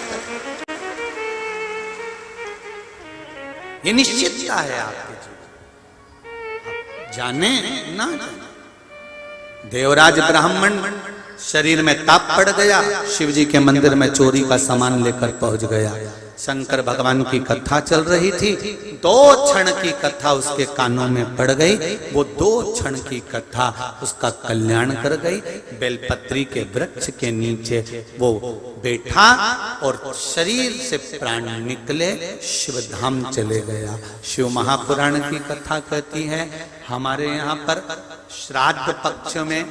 ये निश्चितता है आपके जीवन। जाने ना जाने, देवराज ब्राह्मण शरीर में ताप पड़ गया, शिव जी के मंदिर में चोरी का सामान लेकर पहुंच गया। शंकर भगवान की कथा चल रही थी, 2 क्षण की कथा उसके कानों में पड़ गई। वो 2 क्षण की कथा उसका कल्याण कर गई। बेलपत्री के वृक्ष के नीचे वो बैठा और शरीर से प्राण निकले, शिवधाम चले गया। शिव महापुराण की कथा कहती है, हमारे यहाँ पर श्राद्ध पक्ष में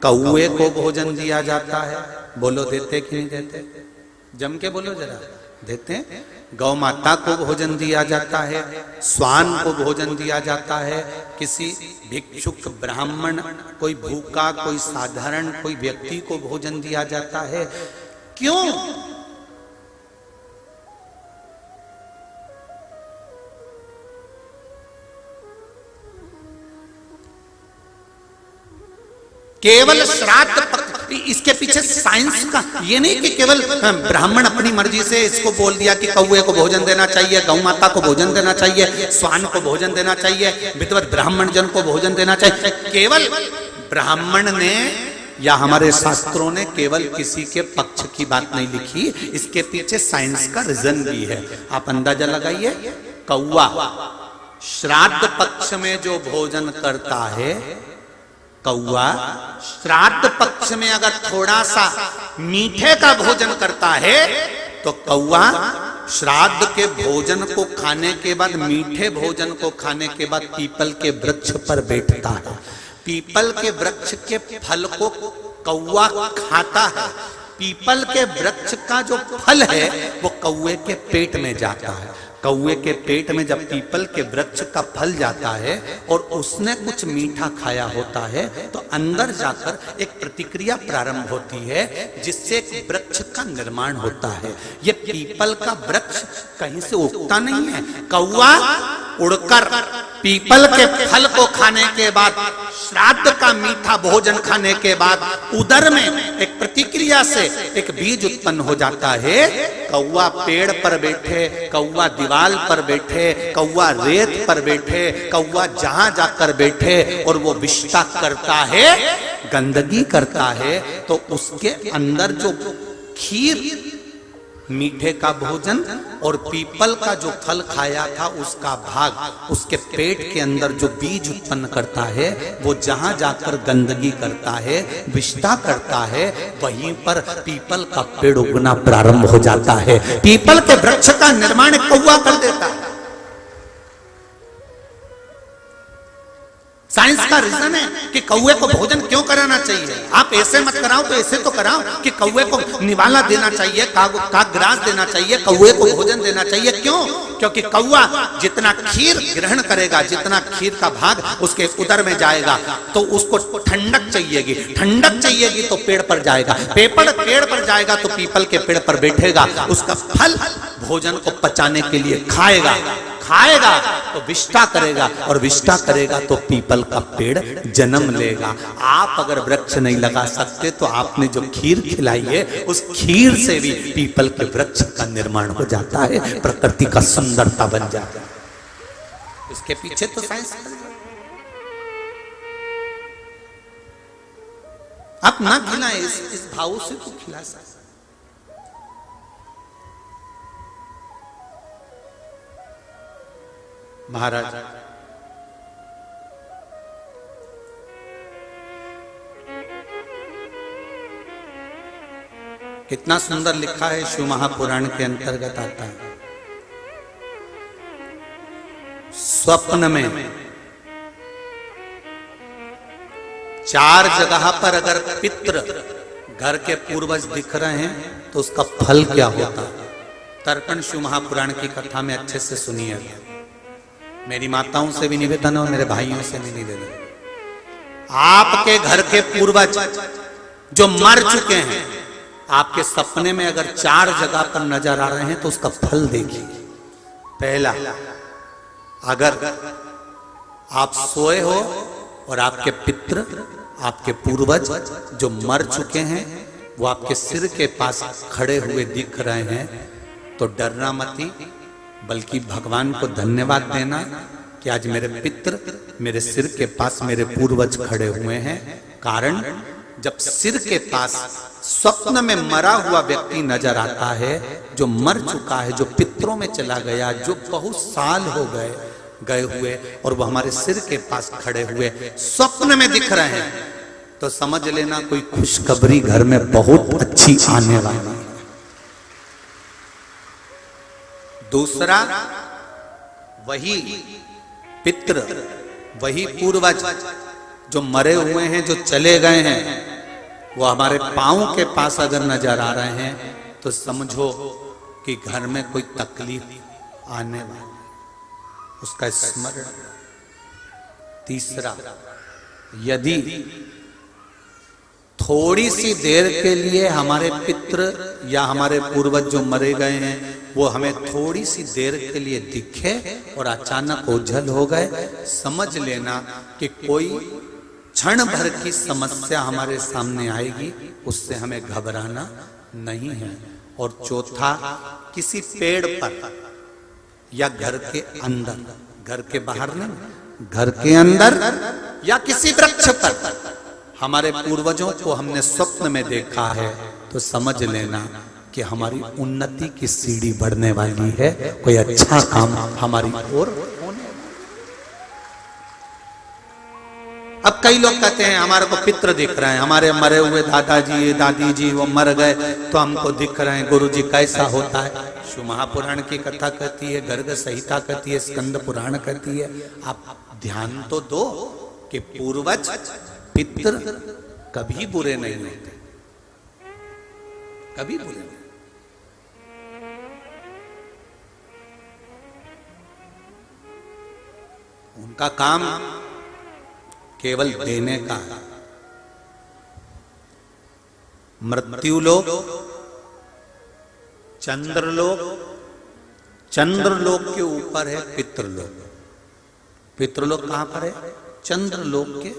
कौए को भोजन दिया जाता है। बोलो देते कि नहीं देते? जम के बोलो जरा। देते हैं। गौ माता को भोजन दिया जाता है, स्वान को भोजन दिया जाता है। किसी भिक्षुक ब्राह्मण, कोई भूखा, कोई साधारण कोई व्यक्ति को भोजन दिया जाता है। क्यों? केवल श्राद्ध, इसके पीछे साइंस का ये नहीं कि केवल ब्राह्मण अपनी मर्जी से इसको बोल दिया कि कौए को भोजन देना चाहिए, गौ माता को भोजन देना चाहिए, स्वान को भोजन देना चाहिए, विद्वत ब्राह्मण जन को भोजन देना चाहिए। केवल ब्राह्मण ने या हमारे शास्त्रों ने केवल किसी के पक्ष की बात नहीं लिखी, इसके पीछे साइंस का रीजन भी है। आप अंदाजा लगाइए, कौआ श्राद्ध पक्ष में जो भोजन करता है, कौआ श्राद्ध पक्ष में अगर थोड़ा सा मीठे का भोजन करता है तो कौआ श्राद्ध के भोजन को खाने के बाद, मीठे भोजन को खाने के बाद पीपल के वृक्ष पर बैठता है। पीपल के वृक्ष के फल को कौआ खाता है। पीपल के वृक्ष का जो फल है वो कौए के पेट में जाता है। कौए के पेट में जब पीपल के वृक्ष का फल जाता है और उसने कुछ मीठा खाया होता है तो अंदर जाकर एक प्रतिक्रिया प्रारंभ होती है, जिससे एक वृक्ष का निर्माण होता है। ये पीपल का वृक्ष कहीं से उगता नहीं है। कौआ उड़कर पीपल के फल को खाने के बाद, श्राद्ध का मीठा भोजन खाने के बाद उदर में एक प्रतिक्रिया से एक बीज उत्पन्न हो जाता है। कौआ पेड़ पर बैठे, कौआ दीवाल पर बैठे, कौआ रेत पर बैठे, कौआ जहां जाकर बैठे और वो विष्ठा करता है, गंदगी करता है, तो उसके अंदर जो खीर, मीठे का भोजन और पीपल का जो फल खाया था उसका भाग उसके पेट के अंदर जो बीज उत्पन्न करता है, वो जहां जाकर गंदगी करता है, विष्ठा करता है, वहीं पर पीपल का पेड़ उगना प्रारंभ हो जाता है। पीपल के वृक्ष का निर्माण कौआ कर देता है। साइंस का रीजन है कि कौवे को भोजन क्यों कराना चाहिए। आप ऐसे मत कराओ तो ऐसे तो कराओ कि कौवे को निवाला देना चाहिए, काग्रास देना चाहिए, कौवे को भोजन देना चाहिए। क्यों? क्योंकि कौवा जितना खीर ग्रहण करेगा, जितना खीर का भाग उसके उदर में जाएगा, तो उसको ठंडक चाहिएगी, ठंडक चाहिएगी तो पेड़ पर जाएगा, पेड़ पर जाएगा तो पीपल के पेड़ पर बैठेगा, उसका फल भोजन को पचाने के लिए खाएगा, खाएगा तो विष्ठा करेगा, और विष्ठा करेगा तो पीपल का पेड़ जन्म लेगा। आप अगर वृक्ष नहीं लगा सकते तो आपने जो खीर खिलाई है उस खीर से भी पीपल के वृक्ष का निर्माण हो जाता है, प्रकृति का सुंदरता बन जाता है। इसके पीछे तो साइंस। आप ना खिलाए, इस भाव से तो खिला सकते। महाराज कितना सुंदर लिखा है, शिव महापुराण के अंतर्गत आता है। स्वप्न में 4 जगह पर अगर पितृ घर के पूर्वज दिख रहे हैं तो उसका फल क्या होता है। तर्पण शिव महापुराण की कथा में अच्छे से सुनिएगा। मेरी माताओं से भी निवेदन और मेरे भाइयों से भी निवेदन, आपके घर के पूर्वज जो मर चुके हैं, आपके सपने में अगर 4 जगह पर नजर आ रहे हैं तो उसका फल देखिए। पहला, अगर आप सोए हो और आपके पितृ, आपके पूर्वज जो मर चुके हैं वो आपके सिर के पास खड़े हुए दिख रहे हैं तो डरना मती, बल्कि भगवान को धन्यवाद देना कि आज मेरे पितृ मेरे सिर के पास मेरे पूर्वज खड़े हुए हैं। कारण जब सिर के पास स्वप्न में मरा हुआ व्यक्ति नजर आता है, जो मर चुका है, जो पितरों में चला गया, जो बहुत साल हो गए हुए और वो हमारे सिर के पास खड़े हुए स्वप्न में दिख रहे हैं, तो समझ लेना कोई खुशखबरी घर में बहुत अच्छी आने वाली है। दूसरा, वही पितृ, वही पूर्वज जो मरे हुए हैं, जो चले गए हैं, वो हमारे पांव के पास अगर नजर आ रहे हैं तो समझो कि घर में कोई तकलीफ आने वाली, उसका स्मरण। तीसरा, यदि थोड़ी सी देर के लिए हमारे पितृ या हमारे पूर्वज जो मरे गए हैं वो हमें थोड़ी सी देर के लिए दिखे और अचानक ओझल हो गए, समझ लेना कि कोई क्षण भर की समस्या हमारे सामने आएगी, उससे हमें घबराना नहीं है। और चौथा, किसी पेड़ पर या घर के अंदर, घर के बाहर नहीं, घर के अंदर या किसी वृक्ष पर हमारे पूर्वजों को हमने स्वप्न में देखा है तो समझ लेना कि हमारी उन्नति की सीढ़ी बढ़ने वाली है, कोई अच्छा काम हमारी ओर होने। अब कई लोग कहते हैं हमारे को पितृ दिख रहे हैं, हमारे मरे हुए दादाजी दादी जी वो मर गए तो हमको दिख रहे हैं। गुरुजी कैसा होता है? शिव महापुराण की कथा कहती है, गर्ग संहिता कहती है, स्कंद पुराण कहती है। आप ध्यान तो दो कि पूर्वज पितृ कभी बुरे नहीं होते, कभी बुरे नहीं। उनका काम केवल देने का है। मृत्युलोक, चंद्रलोक, चंद्रलोक के ऊपर है पितृलोक। पितृलोक कहां पर है? चंद्रलोक के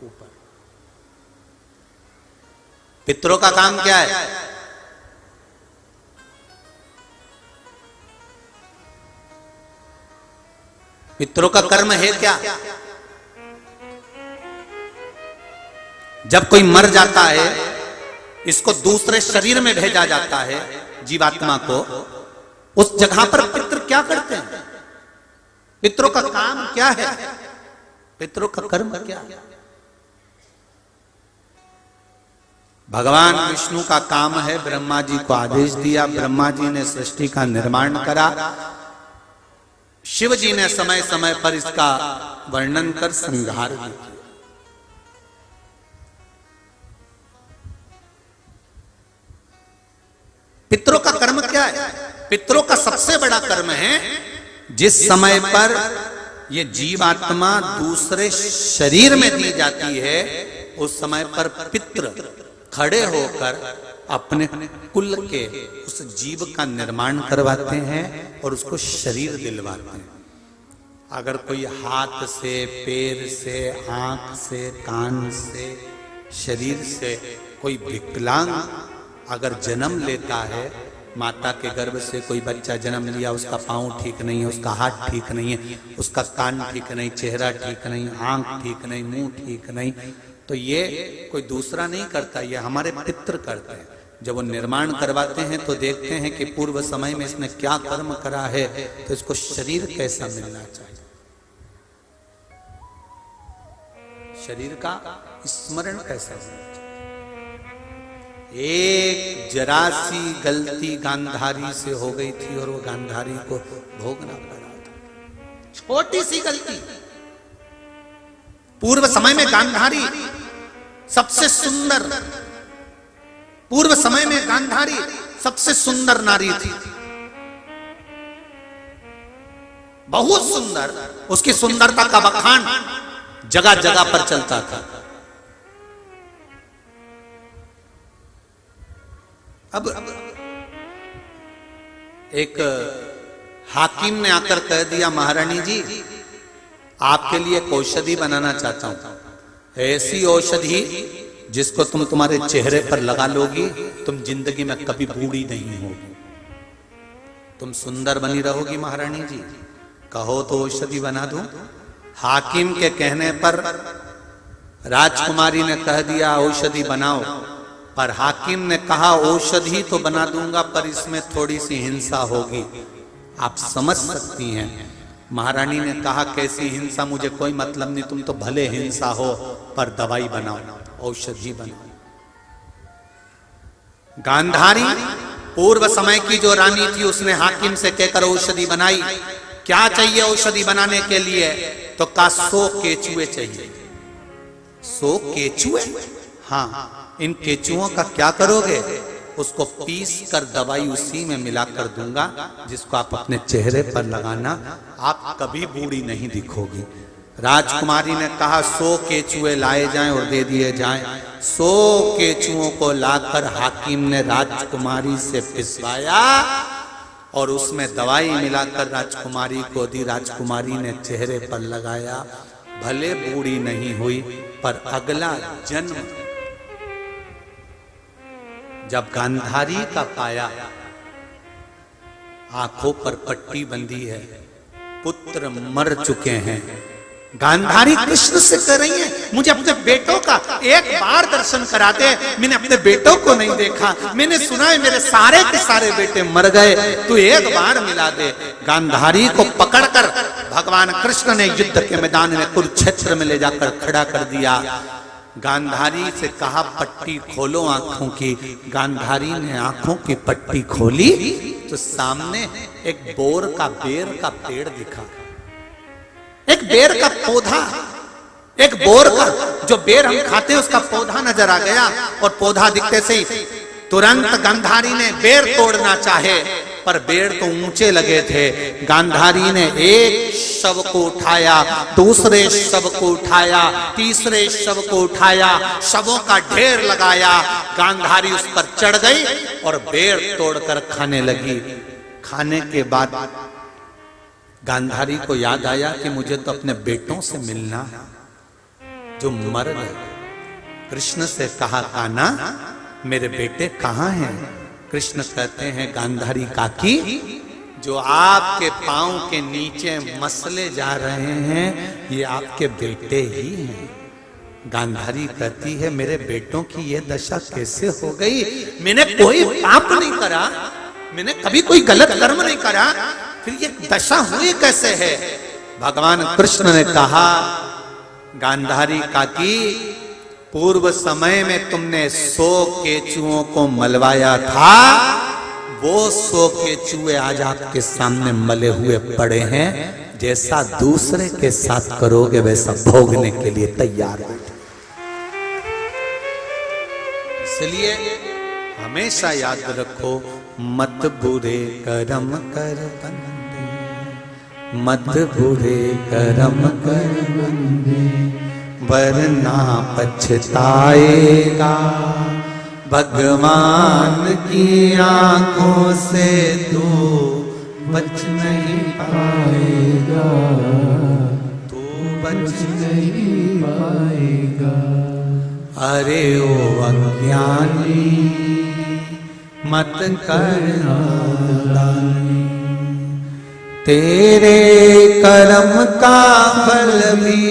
ऊपर। पितरों का काम क्या है? पितरों का कर्म है क्या? जब कोई मर जाता है, इसको दूसरे शरीर में भेजा जाता है, जीवात्मा को, उस जगह पर पितृ क्या करते हैं? पितरों का काम क्या है? पितरों का कर्म क्या है? भगवान विष्णु का काम है, ब्रह्मा जी को आदेश दिया, ब्रह्मा जी ने सृष्टि का निर्माण करा, शिव जी ने समय समय पर इसका वर्णन कर संहार भी किया। पितरों का कर्म क्या है? पितरों का सबसे बड़ा कर्म है जिस समय पर ये जीवात्मा दूसरे शरीर में दी जाती है, उस समय पर पितृ खड़े होकर अपने कुल के उस जीव का निर्माण करवाते हैं और उसको शरीर दिलवाते हैं। अगर कोई हाथ से, पैर से, आंख से, कान से, शरीर से कोई विकलांग अगर जन्म लेता है, माता के गर्भ से कोई बच्चा जन्म लिया, उसका पाँव ठीक नहीं है, उसका हाथ ठीक नहीं है, उसका कान ठीक नहीं, चेहरा ठीक नहीं, आंख ठीक नहीं, मुंह ठीक नहीं, तो ये कोई दूसरा नहीं करता, ये हमारे पितृ करते हैं। जब वो निर्माण करवाते हैं तो देखते हैं कि पूर्व समय में इसने क्या कर्म करा है, तो इसको शरीर कैसा मिलना चाहिए, शरीर का स्मरण कैसा होना चाहिए। एक जरा सी गलती गांधारी से हो गई थी और वो गांधारी को भोगना पड़ा था, छोटी सी गलती। पूर्व समय में गांधारी सबसे सुंदर, पूर्व समय में गांधारी सबसे सुंदर नारी थी, बहुत सुंदर। उसकी सुंदरता का बखान जगह जगह पर चलता था। अब एक हाकिम ने आकर कह दिया, महारानी जी आपके लिए एक औषधि बनाना चाहता हूं, ऐसी औषधि जिसको तुम तुम्हारे चेहरे पर लगा लोगी, तुम जिंदगी में कभी बूढ़ी नहीं होगी, तुम सुंदर बनी रहोगी महारानी जी, कहो तो औषधि बना दूं। हाकिम के कहने पर राजकुमारी ने कह दिया औषधि बनाओ, पर हाकिम ने कहा औषधि तो बना दूंगा पर इसमें थोड़ी सी हिंसा होगी, आप समझ सकती हैं। महारानी ने कहा कैसी हिंसा, मुझे कोई मतलब नहीं, तुम तो भले हिंसा हो पर दवाई बनाओ, औषधि बनाओ। गांधारी पूर्व समय की जो रानी थी, उसने हाकिम से कहकर औषधि बनाई। क्या चाहिए औषधि बनाने के लिए? तो कहा 100 केचुए चाहिए। 100 केचुए? हाँ, इन केचुओं का क्या करोगे? उसको पीस कर दवाई उसी में मिलाकर दूंगा, जिसको आप अपने चेहरे पर लगाना, आप कभी बूढ़ी नहीं दिखोगी। राजकुमारी ने कहा 100 केचुए लाए जाएं और दे दिए जाएं। 100 केचुओं को लाकर हाकिम ने राजकुमारी से पिसवाया और उसमें दवाई मिलाकर राजकुमारी को दी। राजकुमारी ने चेहरे पर लगाया, भले बूढ़ी नहीं हुई, पर अगला जन्म जब गांधारी का पाया, आंखों पर पट्टी बंधी है, पुत्र मर चुके हैं। गांधारी कृष्ण से कह रही है मुझे अपने बेटों का एक बार दर्शन करा दे, मैंने अपने बेटों को नहीं देखा, मैंने सुना है मेरे सारे के सारे बेटे मर गए, तू एक बार मिला दे। गांधारी को पकड़कर भगवान कृष्ण ने युद्ध के मैदान में कुरुक्षेत्र में ले जाकर खड़ा कर दिया। गांधारी से कहा पट्टी खोलो आंखों की। गांधारी ने आंखों की पट्टी खोली तो सामने एक बोर का बेर का पेड़ दिखा, एक बेर का पौधा, एक बोर का जो बेर हम खाते हैं उसका पौधा नजर आ गया। और पौधा दिखते से ही तुरंत गांधारी ने बेर तोड़ना चाहे, पर बेर तो ऊंचे लगे थे। गांधारी ने एक शव को उठाया, दूसरे शव को उठाया, तीसरे शव को उठाया, शवों का ढेर लगाया। गांधारी उस पर चढ़ गई और बेर तोड़कर खाने लगी। खाने के बाद गांधारी को याद आया कि मुझे तो अपने बेटों से मिलना है जो मर गए। कृष्ण से कहा कान्हा मेरे बेटे कहाँ हैं? कृष्ण कहते हैं गांधारी काकी, जो आपके पांव के नीचे मसले जा रहे हैं ये आपके बेटे ही हैं। गांधारी कहती है मेरे बेटों की ये दशा कैसे हो गई? मैंने कोई पाप नहीं करा, मैंने कभी कोई गलत कर्म नहीं करा, फिर ये दशा हुई कैसे है? भगवान कृष्ण ने कहा गांधारी काकी, पूर्व समय में तुमने 100 केचुओं को मलवाया था, वो 100 के चूहे आज आपके सामने मले हुए पड़े हैं। जैसा दूसरे के साथ करोगे वैसा भोगने के लिए तैयार हो। इसलिए हमेशा याद रखो, मत बुरे कर्म कर बंदे, मत बुरे कर्म कर बंदे, वरना पछताएगा। भगवान की आंखों से तू बच नहीं पाएगा, तू बच नहीं पाएगा। अरे ओ अज्ञानी मत करना दानी, तेरे कर्म का फल भी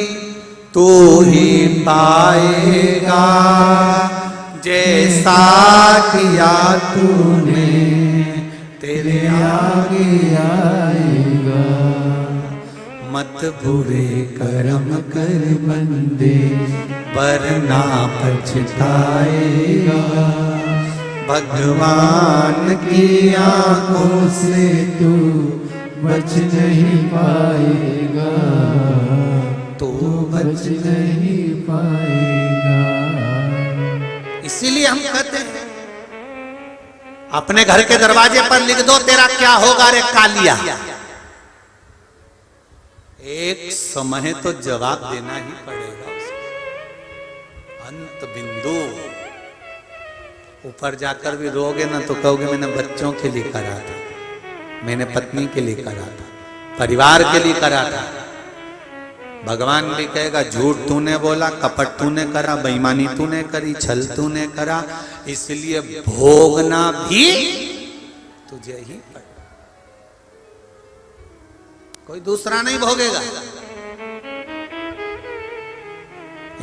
तू ही पाएगा। जैसा किया तूने तेरे आगे आएगा। मत बुरे कर्म कर बंदे, वरना पछताएगा। भगवान की आंखों से तू बच नहीं पाएगा, तू बच नहीं पाएगा। इसीलिए हम कहते हैं अपने घर के दरवाजे पर लिख दो, तेरा क्या होगा रे कालिया। एक समय तो जवाब देना ही पड़ेगा उसको। अंत बिंदु। ऊपर जाकर भी रोगे ना तो कहोगे मैंने बच्चों के लिए करा था, मैंने पत्नी के लिए करा था, परिवार के लिए करा था। भगवान भी कहेगा झूठ तूने बोला, कपट तूने करा, बेईमानी तूने करी, छल तूने करा, इसलिए भोगना भी तुझे ही पड़ेगा, कोई दूसरा नहीं भोगेगा।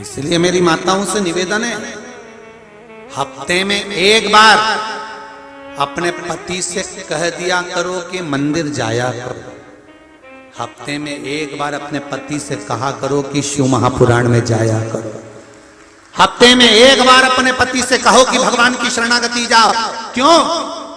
इसलिए मेरी माताओं से निवेदन है, हफ्ते में एक बार अपने पति से कह दिया करो कि मंदिर जाया करो। हफ्ते में एक बार अपने पति से कहा करो कि शिव महापुराण में जाया करो। हफ्ते में एक बार अपने पति से कहो कि भगवान की शरणागति जाओ। क्यों?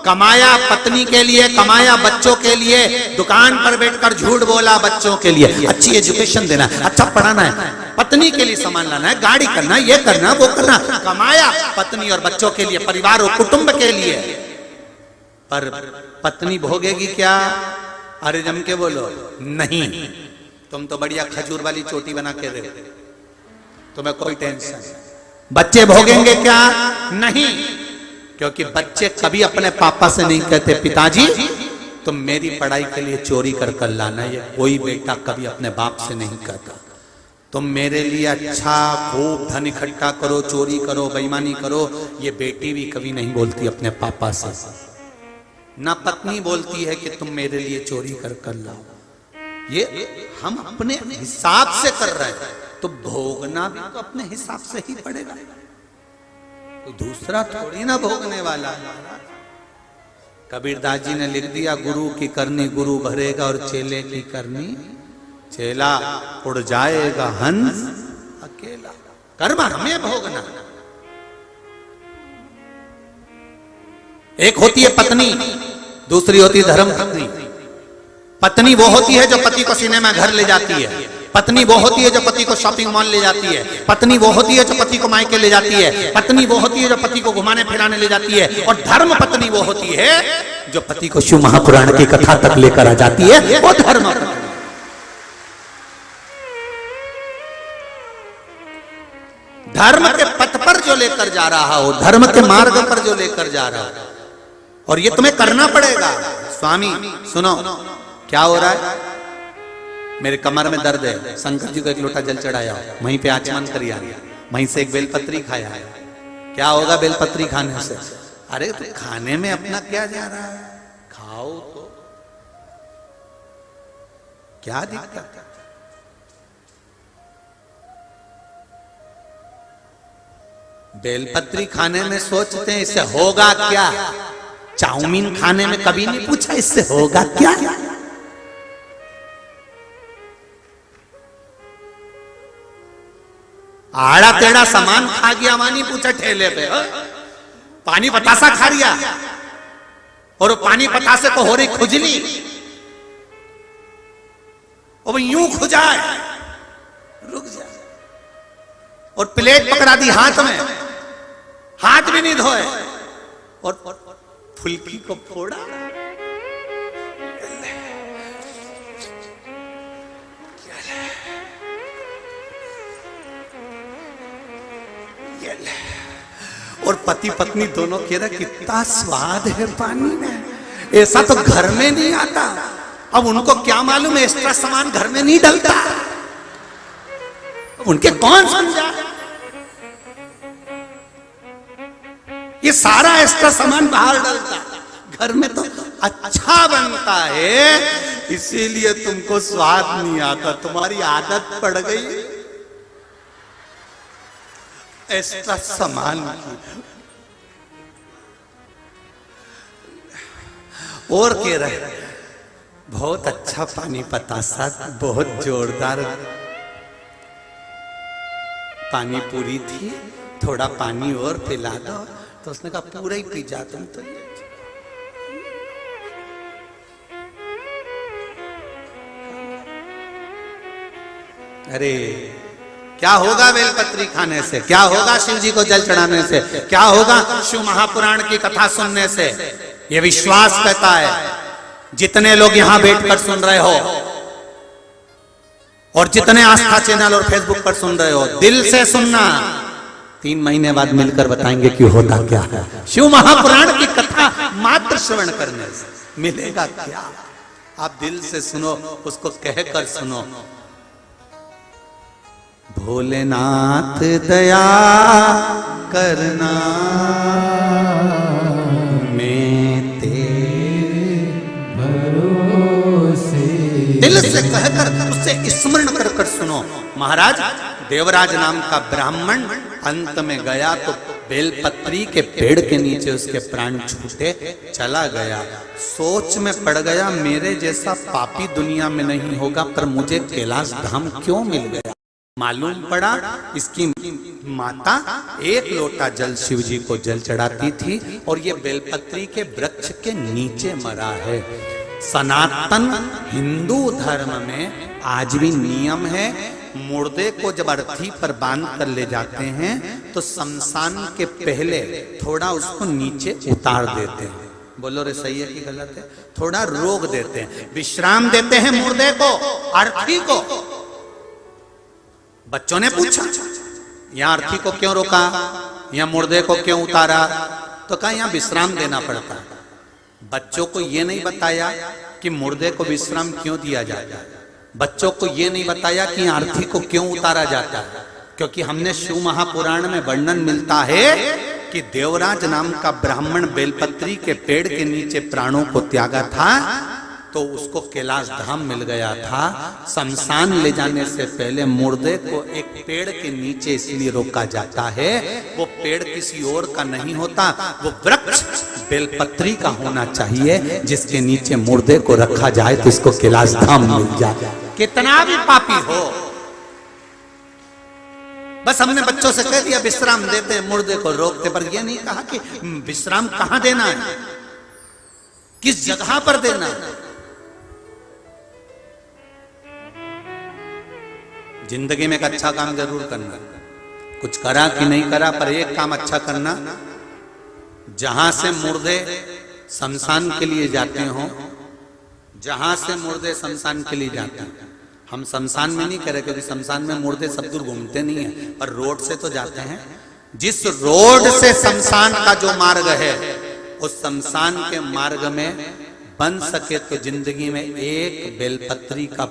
कमाया पत्नी के लिए, कमाया बच्चों के लिए, दुकान पर बैठकर झूठ बोला बच्चों के लिए, अच्छी एजुकेशन देना, अच्छा पढ़ाना है, पत्नी के लिए सामान लाना है, गाड़ी करना, ये करना, वो करना। कमाया पत्नी और बच्चों के लिए, परिवार और कुटुंब के लिए। पर पत्नी भोगेगी क्या? अरे जम के बोलो, नहीं। तुम तो बढ़िया खजूर वाली चोटी बना के रहे, तुम्हें कोई टेंशन। बच्चे भोगेंगे क्या? नहीं, क्योंकि बच्चे कभी अपने पापा से नहीं कहते पिताजी तुम मेरी पढ़ाई के लिए चोरी कर कर लाना। ये कोई बेटा कभी अपने बाप से नहीं कहता। तुम मेरे लिए अच्छा खूब धन इकट्ठा करो, चोरी करो, बेईमानी करो, ये बेटी भी कभी नहीं बोलती अपने पापा से। ना पत्नी बोलती है कि तुम मेरे लिए चोरी कर कर लाओ। ये हम अपने हिसाब से कर रहे हैं, तो भोगना भी तो अपने हिसाब से ही पड़ेगा, तो दूसरा थोड़ी ना भोगने वाला। कबीरदास जी ने लिख दिया, गुरु की करनी गुरु भरेगा और चेले की करनी चेला, उड़ जाएगा हंस अकेला। कर्म हमें भोगना। एक होती है पत्नी, दूसरी होती है धर्म पत्नी। पत्नी वो होती है जो पति को सिनेमा घर ले जाती है, पत्नी वो होती है जो पति को शॉपिंग मॉल ले जाती है, पत्नी वो होती है जो पति को मायके ले जाती है, पत्नी वो होती है जो पति को घुमाने फिराने ले जाती है, और धर्म पत्नी वो होती है जो पति को शिव महापुराण की कथा तक लेकर आ जाती है, वो धर्म पत्नी। धर्म के पथ पर जो लेकर जा रहा हो, धर्म के मार्ग पर जो लेकर जा रहा हो, और ये तुम्हें करना पड़ेगा। स्वामी सुनो, क्या हो रहा है? मेरे कमर में दर्द है, शंकर जी को एक लोटा जल चढ़ाया, वहीं पे आचमन कर आया, वहीं से एक बेलपत्री खाया है। क्या होगा बेलपत्री खाने से? अरे तो खाने में अपना क्या जा रहा है, खाओ तो क्या दिक्कत है? बेलपत्री खाने में सोचते हैं इससे होगा क्या। चाउमीन खाने में कभी नहीं पूछा इससे होगा क्या। आड़ा टेढ़ा सामान खा गया, वहां नहीं पूछा ठेले पे, पानी बतासा खा लिया और वो पानी पतासे को हो रही खुजली, और यूं खुजाए, रुक जा, और प्लेट पकड़ा दी हाथ में, हाथ भी नहीं धोए, और फुल्की को फोड़ा। और पति पत्नी दोनों कह रहे कितना स्वाद है पानी में, ऐसा तो घर में नहीं आता। अब उनको क्या मालूम है एक्स्ट्रा सामान घर में नहीं डलता, उनके कौन समझा, ये सारा एक्स्ट्रा सामान बाहर डलता, घर में तो अच्छा बनता है, इसीलिए तुमको स्वाद नहीं आता, तुम्हारी आदत पड़ गई एक्स्ट्रा सामान की। और कह रहे बहुत अच्छा पानी पतासा, बहुत जोरदार पानी पूरी थी, थोड़ा पानी और पिला दो। तो उसने कहा पूरा ही पी जा तुम तो। अरे क्या होगा बेलपत्री खाने से, क्या होगा शिव जी को जल चढ़ाने से, क्या होगा शिव महापुराण की कथा सुनने से? ये विश्वास कहता है, जितने लोग यहां बैठकर सुन रहे हो और जितने आस्था चैनल और फेसबुक पर सुन रहे हो, दिल से सुनना, 3 महीने बाद मिलकर बताएंगे कि होता क्या है। शिव महापुराण की कथा मात्र श्रवण करने से मिलेगा क्या? आप दिल से सुनो, उसको कहकर सुनो, भोलेनाथ दया करना, मैं तेरे भरोसे, दिल से कहकर उससे स्मरण कर कर सुनो। महाराज देवराज नाम का ब्राह्मण अंत में गया तो बेलपत्री के पेड़ के नीचे उसके प्राण छूटे चला गया। सोच में पड़ गया मेरे जैसा पापी दुनिया में नहीं होगा, पर मुझे कैलाश धाम क्यों मिल गया? मालूम पड़ा इसकी माता 1 लोटा जल शिव जी को जल चढ़ाती थी और ये बेलपत्री के वृक्ष के नीचे मरा है। सनातन हिंदू धर्म में आज भी नियम है, मुर्दे को जब अर्थी पर बांध कर ले जाते हैं तो शमशान के पहले थोड़ा उसको नीचे उतार देते हैं। बोलो रे सही है कि गलत है? थोड़ा रोक देते हैं, विश्राम देते हैं मुर्दे को, अर्थी को। बच्चों ने पूछा यहां अर्थी को क्यों रोका, यहां मुर्दे को क्यों उतारा? तो कहा यहां विश्राम देना पड़ता है। बच्चों को यह नहीं बताया कि मुर्दे को विश्राम क्यों दिया जाता है, बच्चों को यह नहीं बताया कि अर्थी को क्यों उतारा जाता है, क्योंकि हमने शिव महापुराण में वर्णन मिलता है कि देवराज नाम का ब्राह्मण बेलपत्री के पेड़ के नीचे प्राणों को त्यागा था तो उसको कैलाश धाम मिल गया था। शमशान ले जाने से पहले मुर्दे को एक पेड़ के नीचे इसलिए रोका जाता है, वो पेड़ किसी और का नहीं होता, वो वृक्ष बेलपत्री का होना चाहिए जिसके नीचे मुर्दे को रखा जाए तो इसको कैलाश धाम मिल जाए। कितना भी पापी हो, बस हमने बच्चों से कह दिया विश्राम देते हैं, मुर्दे को रोकते, पर यह नहीं कहा कि विश्राम कहां देना है, किस जगह पर देना है। जिंदगी में एक अच्छा काम जरूर करना, कुछ करा कि नहीं करा पर एक काम अच्छा करना, जहां से मुर्दे शमशान के लिए जाते हो, जहां से मुर्दे शमशान के लिए जाते हैं, हम शमशान में नहीं करे क्योंकि शमशान में मुर्दे सब दूर घूमते नहीं है, पर रोड से तो जाते हैं। जिस रोड से शमशान का जो मार्ग है उस शमशान के मार्ग में बन सके तो जिंदगी में एक बेलपत्री का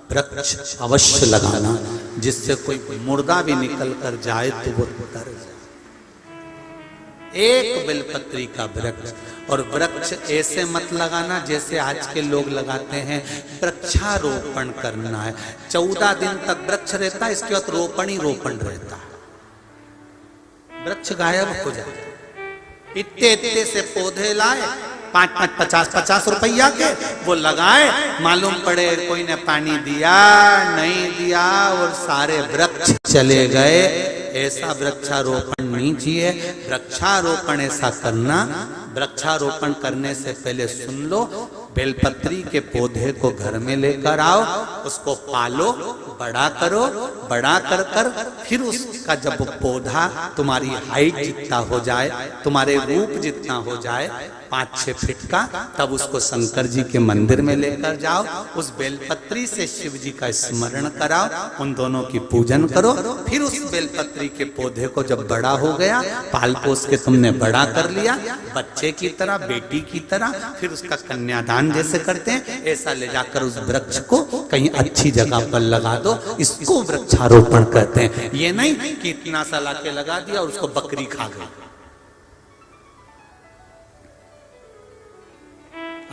वृक्ष अवश्य लगाना, जिससे कोई मुर्दा भी निकल कर जाए तो वो तर जाए। एक बेलपत्री का वृक्ष, और वृक्ष ऐसे मत लगाना जैसे आज के लोग लगाते हैं, वृक्षारोपण करना है। 14 दिन तक वृक्ष रहता है, इसके बाद रोपण ही रोपण रहता है, वृक्ष गायब हो जाता है। इतने से पौधे लाए 50 रुपया के, वो लगाए, मालूम पड़े कोई ने पानी दिया नहीं दिया और सारे वृक्ष चले गए। ऐसा वृक्षारोपण नहीं चाहिए। वृक्षारोपण ऐसा करना, वृक्षारोपण करने से पहले सुन लो, बेलपत्री के पौधे को घर में लेकर आओ, उसको पालो, बड़ा करो, बड़ा कर कर फिर उसका जब पौधा तुम्हारी हाइट जितना हो जाए, तुम्हारे रूप जितना हो जाए 5-6 फीट का, तब उसको शंकर जी के मंदिर में लेकर जाओ, उस बेलपत्री से शिव जी का स्मरण कराओ, उन दोनों की पूजन करो, फिर उस बेलपत्री के पौधे को जब बड़ा हो गया, पाल पोस के तुमने बड़ा कर लिया, बच्चे की तरह, बेटी की तरह, फिर उसका कन्यादान जैसे करते हैं ऐसा ले जाकर उस वृक्ष को कहीं अच्छी जगह पर लगा दो, इसको वृक्षारोपण कहते हैं। ये नहीं कि इतना सा लाके लगा दिया और उसको बकरी खा गई।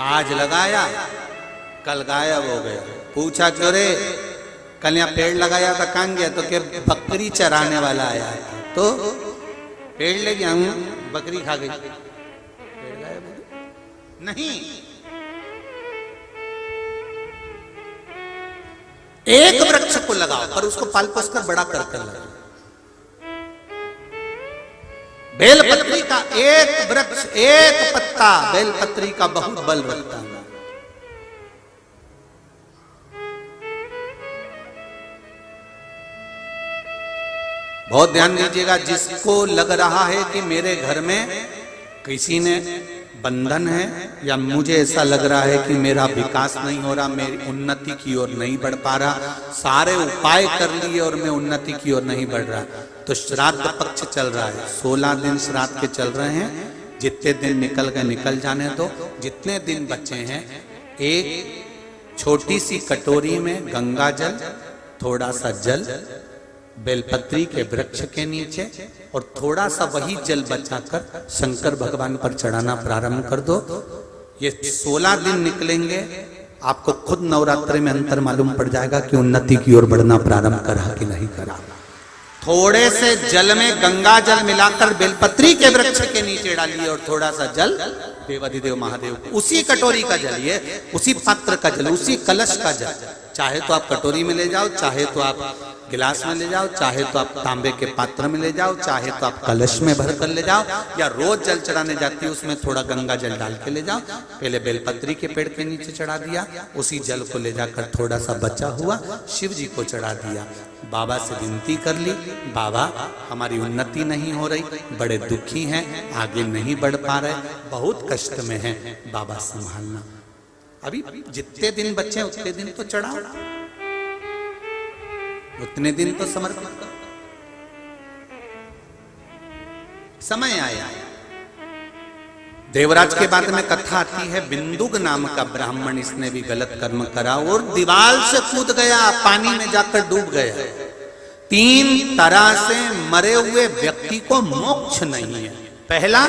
आज लगाया, कल गायब हो गया, पूछा क्यों रे, कल यहाँ पेड़ लगाया था, कहाँ गया, तो क्या बकरी चराने वाला आया था, तो पेड़ ले गया, बकरी खा गई, पेड़ गायब नहीं। एक वृक्ष को लगाओ पर उसको पाल पोस कर बड़ा कर लगाओ। बेलपत्री का एक वृक्ष, एक पत्ता बेलपत्री का बहुत बल रखता है। बहुत ध्यान दीजिएगा, जिसको लग रहा है कि मेरे घर में किसी ने बंधन है या मुझे ऐसा लग रहा है कि मेरा विकास नहीं हो रहा, मेरी उन्नति की ओर नहीं बढ़ पा रहा, सारे उपाय कर लिए और मैं उन्नति की ओर नहीं बढ़ रहा, तो श्राद्ध पक्ष चल रहा है, 16 दिन श्राद्ध के चल रहे हैं, जितने दिन निकल गए निकल जाने दो, जितने दिन बचे हैं एक छोटी सी कटोरी में गंगा जल, थोड़ा सा जल बेलपत्री के वृक्ष के नीचे और थोड़ा सा वही जल बचाकर शंकर भगवान पर चढ़ाना प्रारंभ कर दो। ये 16 दिन निकलेंगे, आपको खुद नवरात्रि में अंतर मालूम पड़ जाएगा कि उन्नति की ओर बढ़ना प्रारंभ करा कि नहीं करा। थोड़े से जल में गंगा जल मिलाकर बेलपत्री के वृक्ष के नीचे डालिए और थोड़ा सा जल देवाधिदेव महादेव को, उसी कटोरी का जल, ये उसी पात्र का जल, उसी कलश का जल, चाहे तो आप कटोरी में ले जाओ, चाहे तो आप गिलास में ले जाओ, चाहे तो आप तांबे के पात्र में ले जाओ, चाहे तो आप कलश में भर कर ले जाओ, या रोज जल चढ़ाने जाती है उसमें थोड़ा गंगा जल डाल के ले जाओ। पहले बेलपत्री के पेड़ के नीचे चढ़ा दिया, उसी जल को ले जाकर थोड़ा सा बचा हुआ शिव जी को चढ़ा दिया, बाबा से विनती कर ली, बाबा हमारी उन्नति नहीं हो रही, बड़े दुखी हैं, आगे नहीं बढ़ पा रहे, बहुत कष्ट में हैं, बाबा संभालना। अभी जितने दिन बचे उतने दिन तो चढ़ाओ, उतने दिन तो समर्पण करो। समय आया, देवराज के बाद में कथा आती है, बिंदुक नाम का ब्राह्मण, इसने भी गलत कर्म करा और दीवार से कूद गया, पानी में जाकर डूब गया। 3 तरह से मरे हुए व्यक्ति को मोक्ष नहीं है। पहला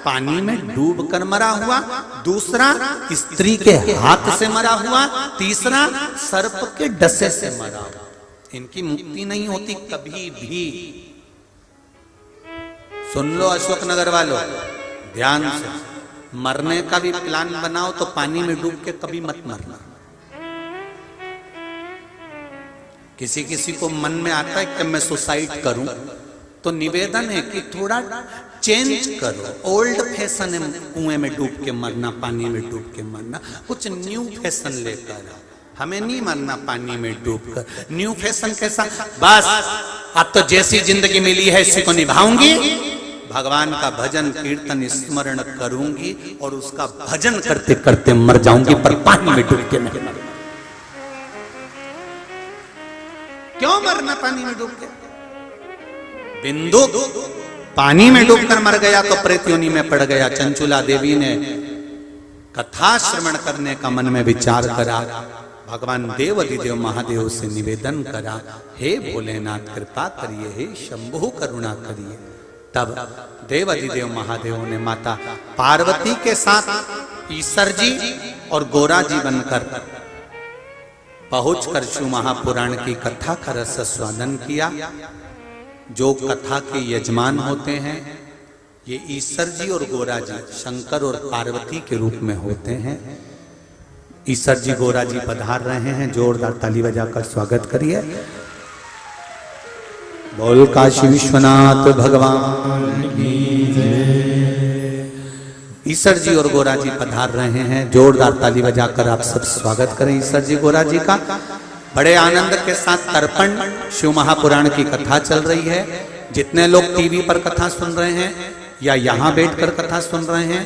पानी में डूब कर मरा हुआ, दूसरा स्त्री के हाथ से मरा हुआ, तीसरा सर्प के डसे से मरा हुआ। इनकी मुक्ति नहीं होती कभी भी। सुन लो अशोक नगर वालों, ध्यान से, मरने का भी प्लान बनाओ तो पानी में डूब के कभी मत मरना। किसी किसी को मन में आता है कि मैं सुसाइड करूं, तो निवेदन है कि थोड़ा चेंज करो। ओल्ड फैशन है कुएं में डूब के मरना, पानी में डूब के मरना, कुछ न्यू फैशन लेकर आओ। हमें नहीं मरना पानी में डूबकर। न्यू फैशन कैसा, बस अब तो जैसी जिंदगी मिली है इसी को निभाऊंगी, भगवान का भजन कीर्तन स्मरण करूंगी और उसका भजन करते करते मर जाऊंगी, पर पानी में डूब के नहीं मरना। क्यों मरना पानी में डूब के? बिंदु पानी में डूबकर मर गया तो प्रेत योनि में पड़ गया। चंचुला देवी ने कथा श्रवण करने का मन में विचार करा, भगवान देवाधिदेव महादेव से निवेदन करा, हे भोलेनाथ कृपा करिए, हे शंभु करुणा करिए। तब देवाधिदेव महादेव ने माता पार्वती के साथ ईश्वर जी और गोरा जी बनकर पहुंचकर शिव महापुराण की कथा का रस स्वादन किया। जो कथा के यजमान होते हैं ये ईश्वर जी और गोरा जी, शंकर और पार्वती के रूप में होते हैं। ईश्वर जी गोरा जी पधार रहे हैं, जोरदार ताली बजाकर स्वागत करिए। बोल काशी विश्वनाथ भगवान की जय। ईश्वर जी और गोरा जी पधार रहे हैं, जोरदार ताली बजाकर आप सब स्वागत करें ईश्वर जी गोरा जी का। बड़े आनंद के साथ तर्पण शिव महापुराण की कथा चल रही है। जितने लोग टीवी पर कथा सुन रहे हैं या यहाँ बैठकर कथा सुन रहे हैं,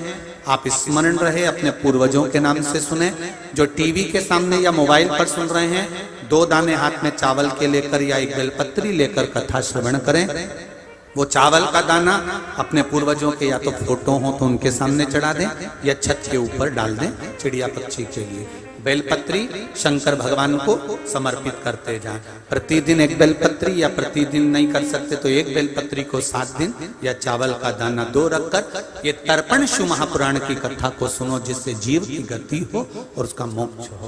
आप स्मरण रहे अपने पूर्वजों के नाम से सुने। जो टीवी के सामने या मोबाइल पर सुन रहे हैं, 2 दाने हाथ में चावल के लेकर या एक बेलपत्री लेकर कथा श्रवण करें। वो चावल का दाना अपने पूर्वजों के या तो फोटो हो तो उनके सामने चढ़ा दें या छत के ऊपर डाल दें चिड़िया पक्षी के लिए। बेलपत्री शंकर भगवान को समर्पित करते जाएं। प्रतिदिन एक बेलपत्री, या प्रतिदिन नहीं कर सकते तो एक बेलपत्री को 7 दिन, या चावल का दाना 2 रखकर ये तर्पण शिव महापुराण की कथा को सुनो, जिससे जीव की गति हो और उसका मोक्ष हो।